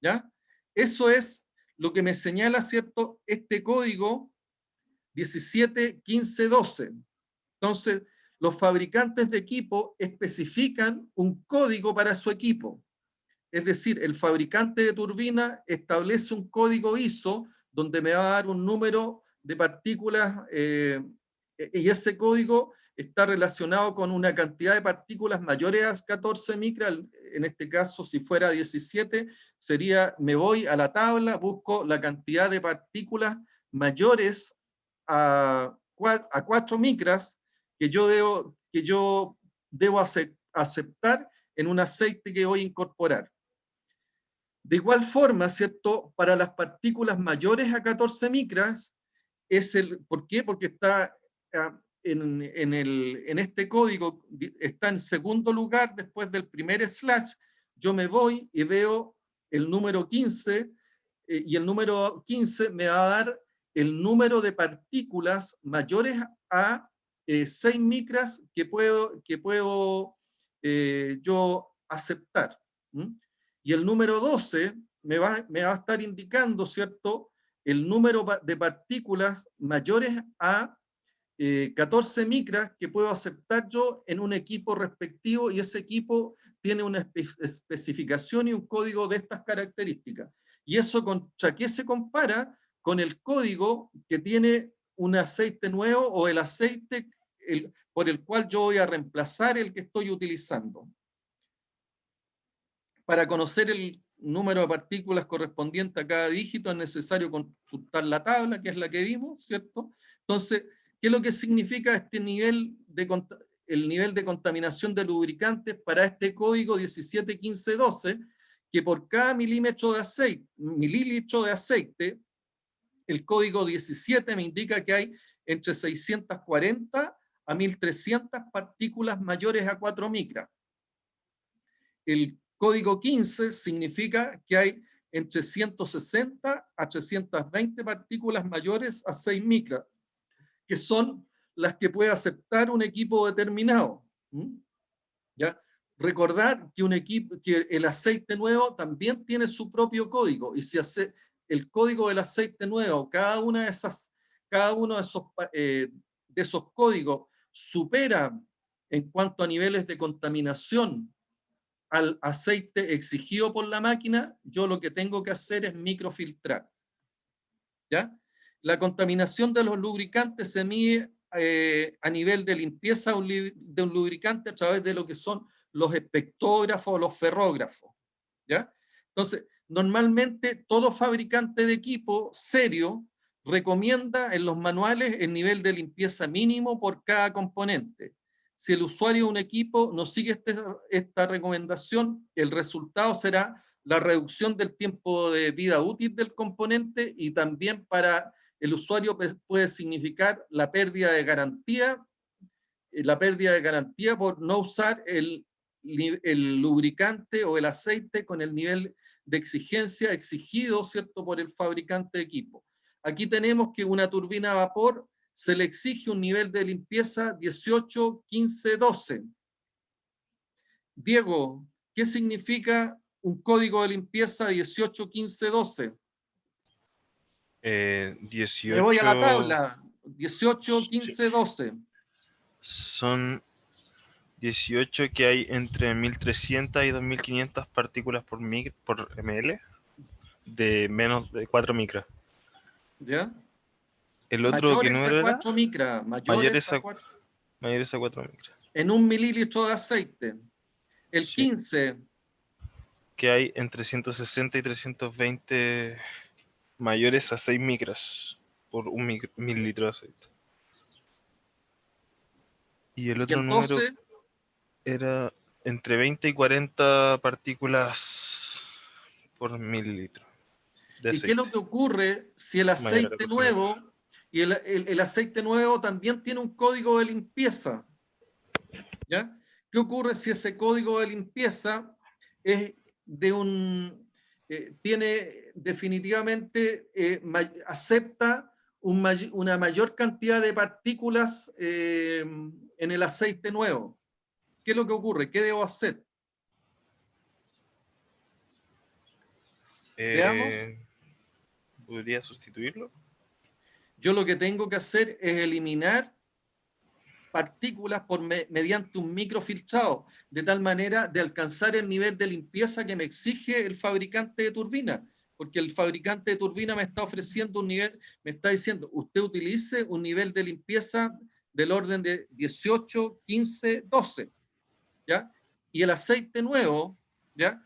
¿Ya? Eso es lo que me señala, ¿cierto?, este código 171512. Entonces, los fabricantes de equipo especifican un código para su equipo. Es decir, el fabricante de turbina establece un código ISO donde me va a dar un número de partículas y ese código está relacionado con una cantidad de partículas mayores a 14 micras. En este caso, si fuera 17, sería, me voy a la tabla, busco la cantidad de partículas mayores a 4 micras que yo debo aceptar en un aceite que voy a incorporar. De igual forma, ¿cierto?, para las partículas mayores a 14 micras, ¿por qué? Porque está en este código, está en segundo lugar después del primer slash. Yo me voy y veo el número 15, y el número 15 me va a dar el número de partículas mayores a 6 micras que puedo yo aceptar. Y el número 12 me va a estar indicando, ¿cierto?, el número de partículas mayores a 14 micras que puedo aceptar yo en un equipo respectivo, y ese equipo tiene una especificación y un código de estas características. Y eso ¿contra qué se compara? Con el código que tiene un aceite nuevo o el aceite por el cual yo voy a reemplazar el que estoy utilizando. Para conocer el número de partículas correspondiente a cada dígito es necesario consultar la tabla, que es la que vimos, ¿cierto? Entonces, ¿qué es lo que significa este nivel el nivel de contaminación de lubricantes para este código 171512? Que por cada mililitro de aceite, el código 17 me indica que hay entre 640 a 1300 partículas mayores a 4 micras. El código 15 significa que hay entre 160 a 320 partículas mayores a 6 micras, que son las que puede aceptar un equipo determinado. ¿Ya? Recordar que el aceite nuevo también tiene su propio código, y si el código del aceite nuevo, cada uno de esos códigos supera en cuanto a niveles de contaminación al aceite exigido por la máquina, yo lo que tengo que hacer es microfiltrar. ¿Ya? La contaminación de los lubricantes se mide a nivel de limpieza de un lubricante a través de lo que son los espectógrafos o los ferrógrafos. ¿Ya? Entonces, normalmente todo fabricante de equipo serio recomienda en los manuales el nivel de limpieza mínimo por cada componente. Si el usuario de un equipo no sigue esta recomendación, el resultado será la reducción del tiempo de vida útil del componente, y también para el usuario puede significar la pérdida de garantía por no usar el lubricante o el aceite con el nivel de exigencia exigido, ¿cierto?, por el fabricante de equipo. Aquí tenemos que una turbina a vapor se le exige un nivel de limpieza 18-15-12. Diego, ¿qué significa un código de limpieza 18-15-12? 18... Me voy a la tabla. 18-15-12. Son 18 que hay entre 1300 y 2500 partículas por ml de menos de 4 micras. ¿Ya? El otro que no era 4 micras. Mayores a 4 micras. en 1 mililitro de aceite. El Sí. 15. que hay entre 160 y 320 mayores a 6 micras por un mililitro de aceite. Y el Y otro número entonces, era entre 20 y 40 partículas por mililitro de ¿y qué es lo aceite. que ocurre si el Mayor a aceite 14 micras. nuevo, y el aceite nuevo también tiene un código de limpieza? ¿Ya? ¿Qué ocurre si ese código de limpieza es de tiene definitivamente, acepta una mayor cantidad de partículas en el aceite nuevo? ¿Qué es lo que ocurre? ¿Qué debo hacer? Veamos. ¿Podría sustituirlo? Yo lo que tengo que hacer es eliminar partículas mediante un microfiltrado, de tal manera de alcanzar el nivel de limpieza que me exige el fabricante de turbina, porque el fabricante de turbina me está ofreciendo un nivel, me está diciendo, usted utilice un nivel de limpieza del orden de 18, 15, 12, ¿ya? Y el aceite nuevo, ¿ya?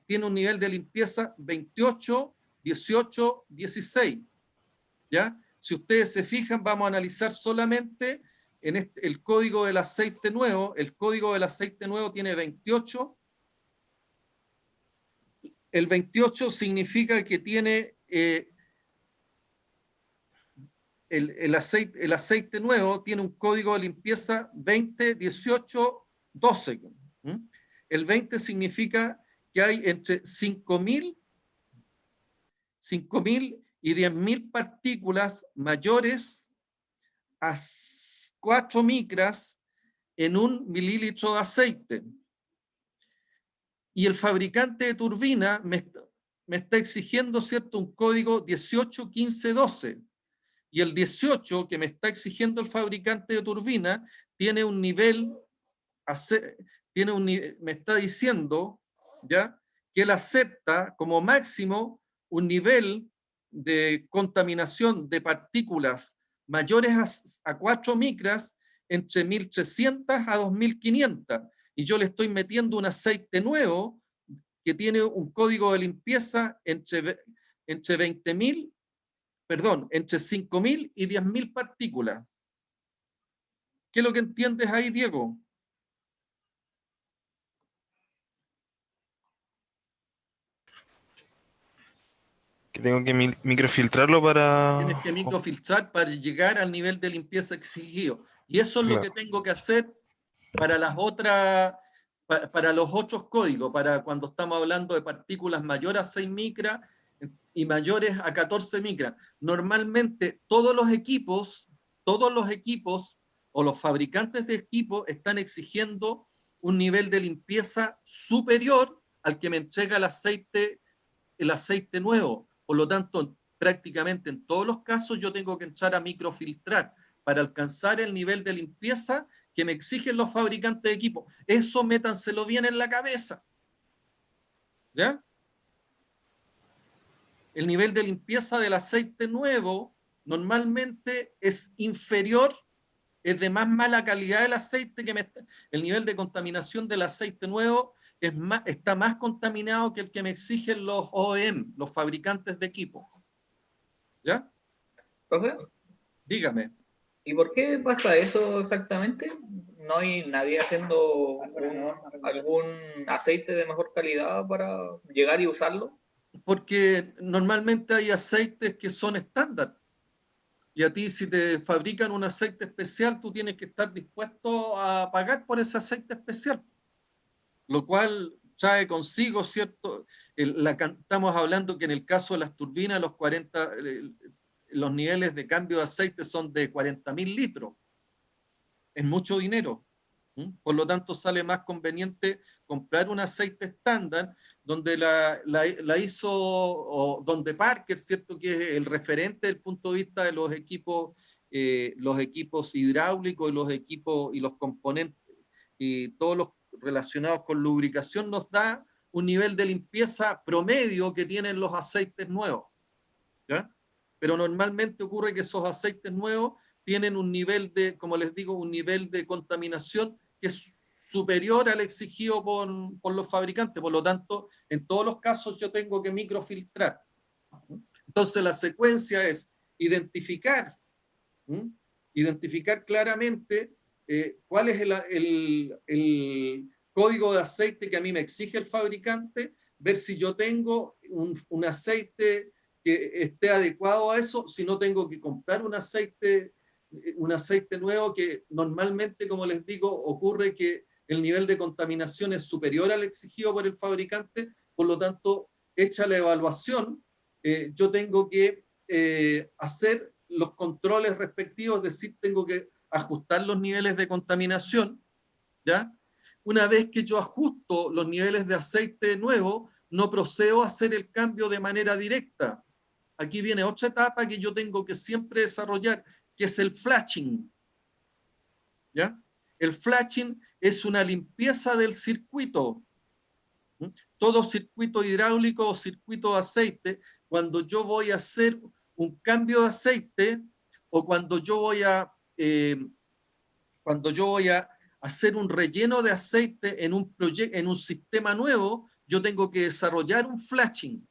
Tiene un nivel de limpieza 28, 18, 16, ¿ya? Si ustedes se fijan, vamos a analizar solamente en el código del aceite nuevo. El código del aceite nuevo tiene 28. El 28 significa que tiene el aceite nuevo tiene un código de limpieza 20, 18, 12. El 20 significa que hay entre 5.000 y 10.000 partículas mayores a 4 micras en 1 mililitro de aceite. Y el fabricante de turbina me está exigiendo, ¿cierto?, un código 18, 15, 12. Y el 18 que me está exigiendo el fabricante de turbina tiene un nivel, me está diciendo, ¿ya?, que él acepta como máximo un nivel de contaminación de partículas mayores a 4 micras entre 1.300 a 2.500. Y yo le estoy metiendo un aceite nuevo que tiene un código de limpieza entre 20.000, perdón, entre 5.000 y 10.000 partículas. ¿Qué es lo que entiendes ahí, Diego? Que tengo que microfiltrarlo para... Tienes que microfiltrar para llegar al nivel de limpieza exigido. Y eso es lo que tengo que hacer para las otras, para los otros códigos, para cuando estamos hablando de partículas mayores a 6 micras y mayores a 14 micras. Normalmente todos los equipos o los fabricantes de equipos están exigiendo un nivel de limpieza superior al que me entrega el aceite nuevo. Por lo tanto, prácticamente en todos los casos yo tengo que entrar a microfiltrar para alcanzar el nivel de limpieza que me exigen los fabricantes de equipo. Eso métanselo bien en la cabeza. ¿Ya? El nivel de limpieza del aceite nuevo normalmente es inferior, es de más mala calidad el aceite el nivel de contaminación del aceite nuevo está más contaminado que el que me exigen los OEM, los fabricantes de equipo. ¿Ya? ¿Profe? Dígame. ¿Y por qué pasa eso exactamente? ¿No hay nadie haciendo algún aceite de mejor calidad para llegar y usarlo? Porque normalmente hay aceites que son estándar. Y a ti, si te fabrican un aceite especial, tú tienes que estar dispuesto a pagar por ese aceite especial. Lo cual trae consigo, ¿cierto? Estamos hablando que en el caso de las turbinas, los niveles de cambio de aceite son de 40.000 litros. Es mucho dinero. Por lo tanto, sale más conveniente comprar un aceite estándar donde la hizo, o donde Parker, ¿cierto?, que es el referente desde el punto de vista de los equipos hidráulicos y los componentes y todos los relacionados con lubricación, nos da un nivel de limpieza promedio que tienen los aceites nuevos. ¿Ya? Pero normalmente ocurre que esos aceites nuevos tienen un nivel de, como les digo, un nivel de contaminación que es superior al exigido por los fabricantes. Por lo tanto, en todos los casos yo tengo que microfiltrar. Entonces la secuencia es identificar, identificar claramente cuál es el código de aceite que a mí me exige el fabricante, ver si yo tengo un aceite que esté adecuado a eso, si no tengo que comprar un aceite nuevo, que normalmente, como les digo, ocurre que el nivel de contaminación es superior al exigido por el fabricante. Por lo tanto, hecha la evaluación, yo tengo que hacer los controles respectivos, es decir, tengo que ajustar los niveles de contaminación, ¿ya? Una vez que yo ajusto los niveles de aceite nuevo, no procedo a hacer el cambio de manera directa. Aquí viene otra etapa que yo tengo que siempre desarrollar, que es el flashing, ¿ya? El flashing es una limpieza del circuito. Todo circuito hidráulico o circuito de aceite, cuando yo voy a hacer un cambio de aceite o cuando yo voy a hacer un relleno de aceite en un sistema nuevo, yo tengo que desarrollar un flashing.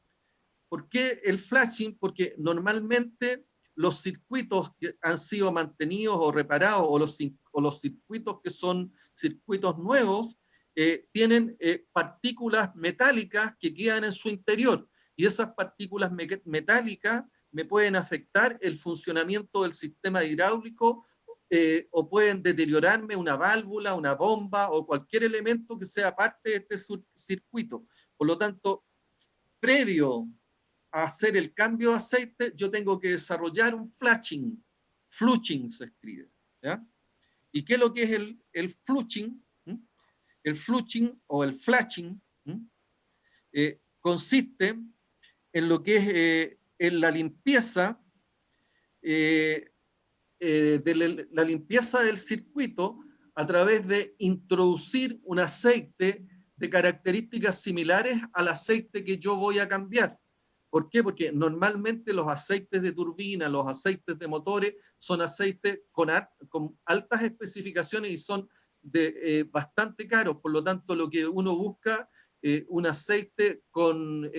¿Por qué el flashing? Porque normalmente los circuitos que han sido mantenidos o reparados o los circuitos que son circuitos nuevos tienen partículas metálicas que quedan en su interior, y esas partículas metálicas me pueden afectar el funcionamiento del sistema hidráulico o pueden deteriorarme una válvula, una bomba o cualquier elemento que sea parte de este circuito. Por lo tanto, previo a hacer el cambio de aceite, yo tengo que desarrollar un flashing. Flushing se escribe, ¿ya? ¿Y qué es lo que es el flushing? El flushing o el flashing consiste en lo que es en la limpieza la limpieza del circuito a través de introducir un aceite de características similares al aceite que yo voy a cambiar. ¿Por qué? Porque normalmente los aceites de turbina, los aceites de motores, son aceites con altas especificaciones y son bastante caros. Por lo tanto, lo que uno busca un aceite con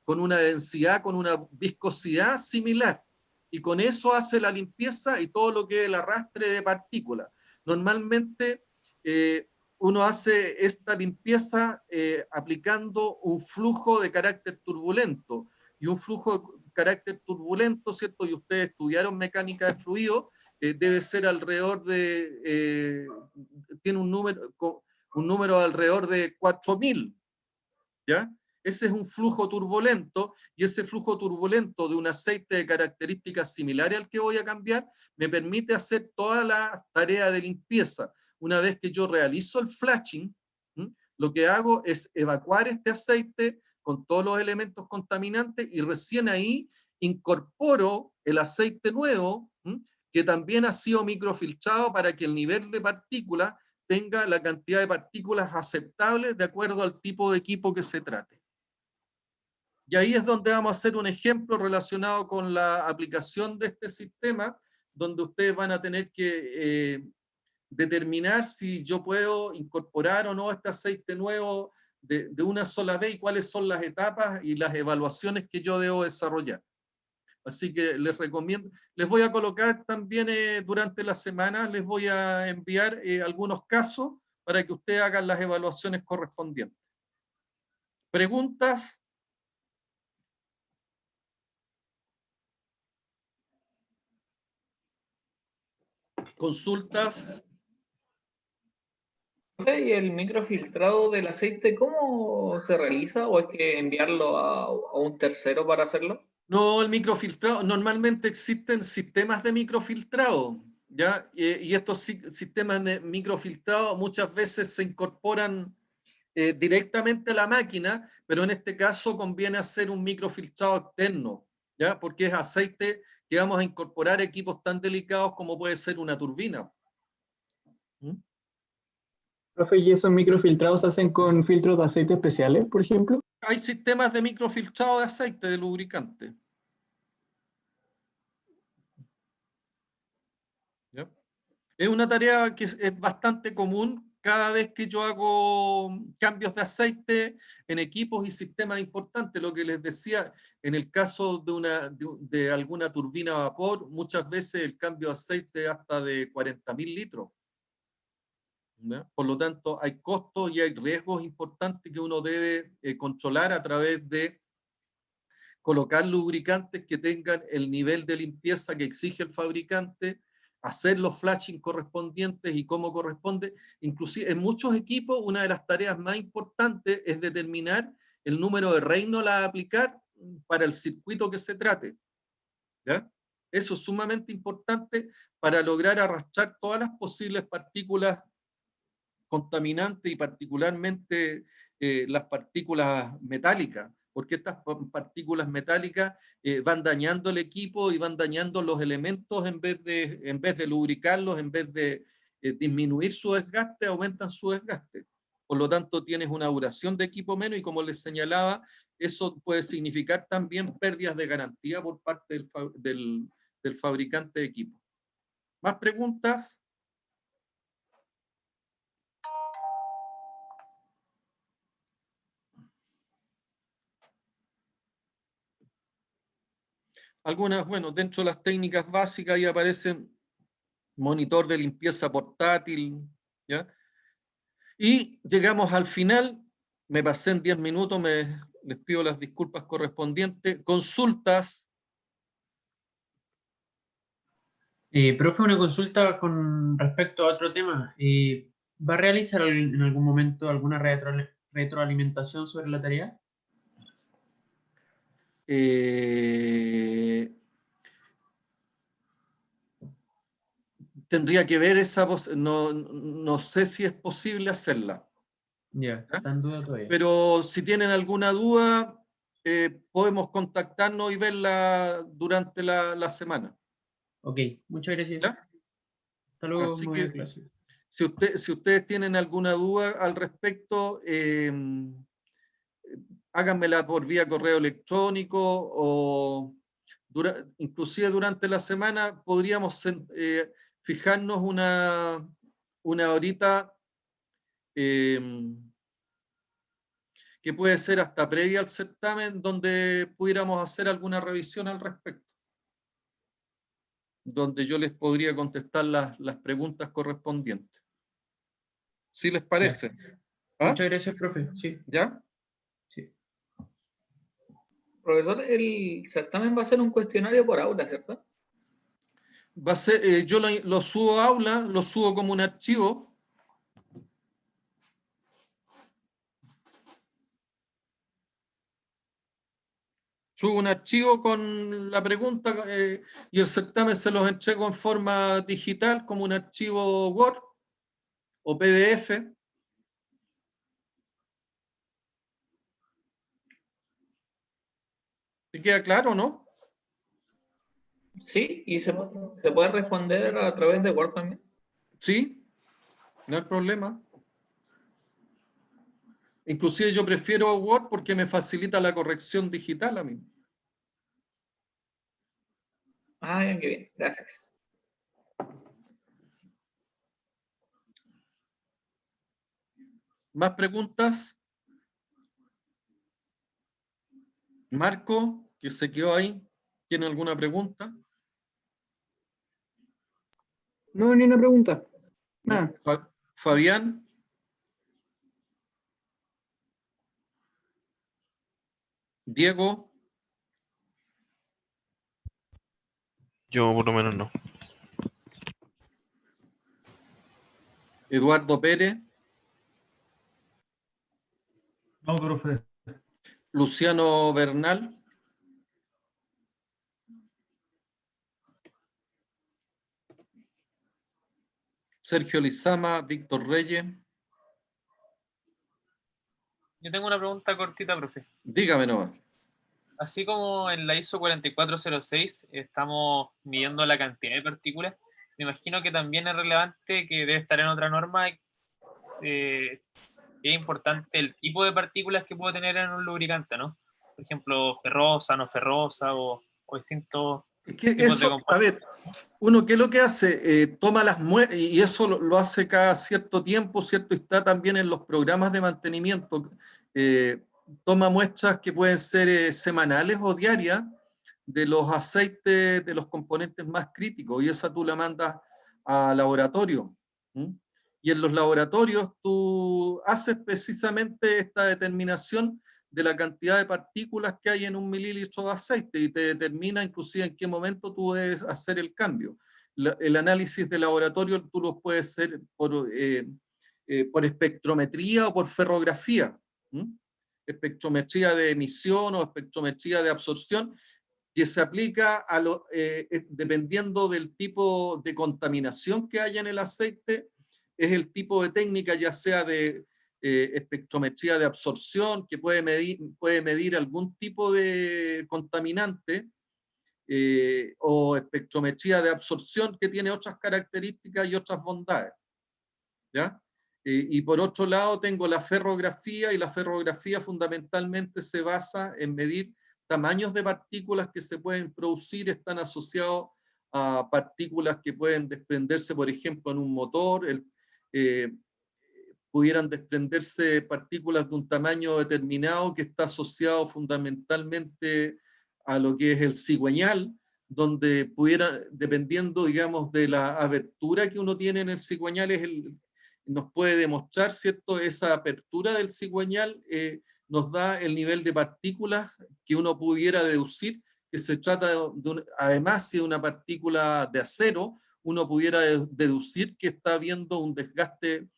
una densidad, con una viscosidad similar. Y con eso hace la limpieza y todo lo que es el arrastre de partículas. Normalmente uno hace esta limpieza aplicando un flujo de carácter turbulento. Y un flujo de carácter turbulento, ¿cierto? Y ustedes estudiaron mecánica de fluido, debe ser alrededor de, tiene un número alrededor de 4000, ¿ya? Ese es un flujo turbulento, y ese flujo turbulento de un aceite de características similares al que voy a cambiar me permite hacer toda la tarea de limpieza. Una vez que yo realizo el flashing, lo que hago es evacuar este aceite con todos los elementos contaminantes y recién ahí incorporo el aceite nuevo, que también ha sido microfiltrado para que el nivel de partículas tenga la cantidad de partículas aceptables de acuerdo al tipo de equipo que se trate. Y ahí es donde vamos a hacer un ejemplo relacionado con la aplicación de este sistema, donde ustedes van a tener que determinar si yo puedo incorporar o no este aceite nuevo de una sola vez y cuáles son las etapas y las evaluaciones que yo debo desarrollar. Así que les recomiendo, les voy a colocar también durante la semana, les voy a enviar algunos casos para que ustedes hagan las evaluaciones correspondientes. ¿Preguntas? ¿Consultas? ¿Y el microfiltrado del aceite cómo se realiza? ¿O hay que enviarlo a un tercero para hacerlo? No, el microfiltrado, normalmente existen sistemas de microfiltrado, ¿ya? Y estos sistemas de microfiltrado muchas veces se incorporan directamente a la máquina, pero en este caso conviene hacer un microfiltrado externo, ¿ya? Porque es aceite que vamos a incorporar a equipos tan delicados como puede ser una turbina. Profe, ¿y esos microfiltrados se hacen con filtros de aceite especiales, por ejemplo? Hay sistemas de microfiltrado de aceite, de lubricante. ¿Ya? Es una tarea que es bastante común. cada vez que yo hago cambios de aceite en equipos y sistemas importantes. Lo que les decía, en el caso de alguna turbina a vapor, muchas veces el cambio de aceite es hasta de 40.000 litros. ¿Ya? Por lo tanto, hay costos y hay riesgos importantes que uno debe controlar a través de colocar lubricantes que tengan el nivel de limpieza que exige el fabricante, hacer los flashing correspondientes y cómo corresponde. Inclusive en muchos equipos una de las tareas más importantes es determinar el número de Reynolds a aplicar para el circuito que se trate. ¿Ya? Eso es sumamente importante para lograr arrastrar todas las posibles partículas contaminantes y particularmente las partículas metálicas, porque estas partículas metálicas van dañando el equipo y van dañando los elementos en vez de lubricarlos, en vez de disminuir su desgaste, aumentan su desgaste. Por lo tanto, tienes una duración de equipo menos y como les señalaba, eso puede significar también pérdidas de garantía por parte del fabricante de equipo. ¿Más preguntas? Algunas, bueno, dentro de las técnicas básicas ahí aparecen monitor de limpieza portátil, ¿ya? Y llegamos al final, me pasé en 10 minutos, les pido las disculpas correspondientes. Consultas. Profe, una consulta con respecto a otro tema. ¿Va a realizar en algún momento alguna retroalimentación sobre la tarea? Tendría que ver esa no sé si es posible hacerla. Ya, está en duda todavía. Pero si tienen alguna duda, podemos contactarnos y verla durante la semana. Ok, muchas gracias. ¿Ya? Hasta luego, Así muy que, bien, clase. si ustedes tienen alguna duda al respecto, háganmela por vía correo electrónico o inclusive durante la semana podríamos fijarnos una horita que puede ser hasta previa al certamen donde pudiéramos hacer alguna revisión al respecto, donde yo les podría contestar las preguntas correspondientes. ¿Sí les parece? ¿Ah? Muchas gracias, profe. Sí. ¿Ya? Sí. Profesor, el certamen va a ser un cuestionario por aula, ¿cierto? Va a ser, yo lo subo a aula, lo subo como un archivo. Subo un archivo con la pregunta y el certamen se los entrego en forma digital como un archivo Word o PDF. ¿Te queda claro, no? Sí, y se puede responder a través de Word también. Sí, no hay problema. Inclusive yo prefiero Word porque me facilita la corrección digital a mí. Ah, bien, qué bien, gracias. ¿Más preguntas? Marco, que se quedó ahí, ¿tiene alguna pregunta? No, ni una pregunta. Nada. Fabián. Diego. Yo por lo menos no. Eduardo Pérez. No, profe. Luciano Bernal. Sergio Lizama, Víctor Reyes. Yo tengo una pregunta cortita, profe. Dígame nomás. Así como en la ISO 4406 estamos midiendo la cantidad de partículas, me imagino que también es relevante, que debe estar en otra norma, es importante el tipo de partículas que puede tener en un lubricante, ¿no? Por ejemplo, ferrosa, no ferrosa o distintos Es que tipos de eso, a compuestos. ver, uno, ¿qué es lo que hace? Toma las muestras, y eso lo hace cada cierto tiempo, ¿cierto? Está también en los programas de mantenimiento. Toma muestras que pueden ser semanales o diarias de los aceites, de los componentes más críticos, y esa tú la mandas al laboratorio. ¿Mm? Y en los laboratorios tú haces precisamente esta determinación de la cantidad de partículas que hay en 1 mililitro de aceite y te determina inclusive en qué momento tú debes hacer el cambio. El análisis de laboratorio tú lo puedes hacer por espectrometría o por ferrografía. Espectrometría de emisión o espectrometría de absorción, que se aplica dependiendo del tipo de contaminación que haya en el aceite, es el tipo de técnica, ya sea de espectrometría de absorción, que puede medir algún tipo de contaminante, o espectrometría de absorción, que tiene otras características y otras bondades. ¿Ya? Y por otro lado tengo la ferrografía, y la ferrografía fundamentalmente se basa en medir tamaños de partículas que se pueden producir, están asociados a partículas que pueden desprenderse, por ejemplo, en un motor, pudieran desprenderse partículas de un tamaño determinado que está asociado fundamentalmente a lo que es el cigüeñal, donde pudiera, dependiendo, digamos, de la abertura que uno tiene en el cigüeñal, nos puede demostrar, ¿cierto? Esa apertura del cigüeñal nos da el nivel de partículas que uno pudiera deducir que se trata además, si es una partícula de acero, uno pudiera deducir que está habiendo un desgaste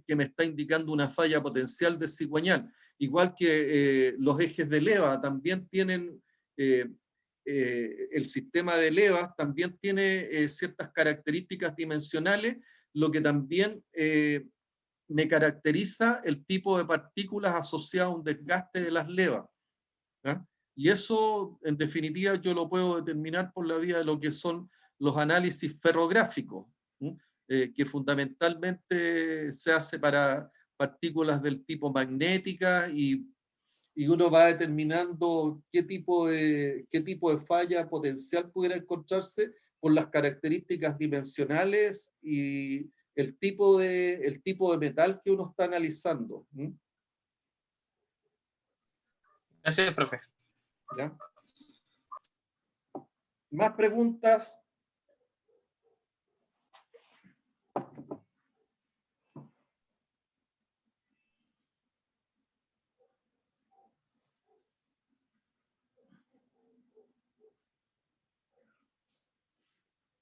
que me está indicando una falla potencial de cigüeñal. Igual que los ejes de leva también tienen, el sistema de levas también tiene ciertas características dimensionales, lo que también me caracteriza el tipo de partículas asociado a un desgaste de las levas. ¿Ya? Y eso, en definitiva, yo lo puedo determinar por la vía de lo que son los análisis ferrográficos, que fundamentalmente se hace para partículas del tipo magnética, y uno va determinando qué tipo de falla potencial pudiera encontrarse por las características dimensionales y el tipo de metal que uno está analizando. Gracias, profe. ¿Ya? ¿Más preguntas?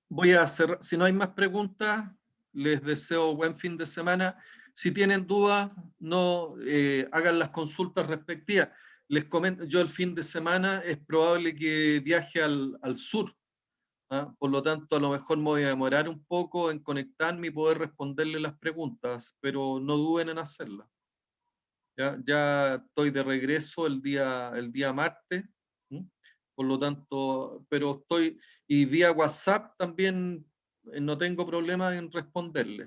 Voy a cerrar. Si no hay más preguntas, les deseo buen fin de semana. Si tienen dudas, no hagan las consultas respectivas. Les comento, yo el fin de semana es probable que viaje al sur. ¿Ah? Por lo tanto, a lo mejor me voy a demorar un poco en conectarme y poder responderle las preguntas, pero no duden en hacerlas. Ya estoy de regreso el día martes, ¿sí? Por lo tanto, pero estoy, y vía WhatsApp también no tengo problema en responderle.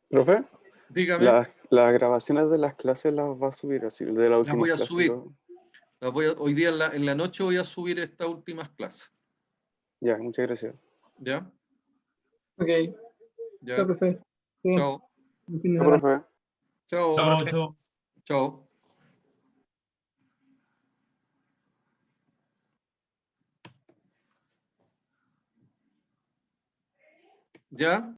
Profe, Dígame, las grabaciones de las clases las va a subir, así, de las las últimas voy a clases. subir. Hoy día en la noche voy a subir estas últimas clases. Ya, muchas gracias. ¿Ya? Ok, ¿Ya? chao, profe. Sí, Chao. buen fin de Chao, semana. profe. Chao. Chao, chao. Chao. ¿Ya?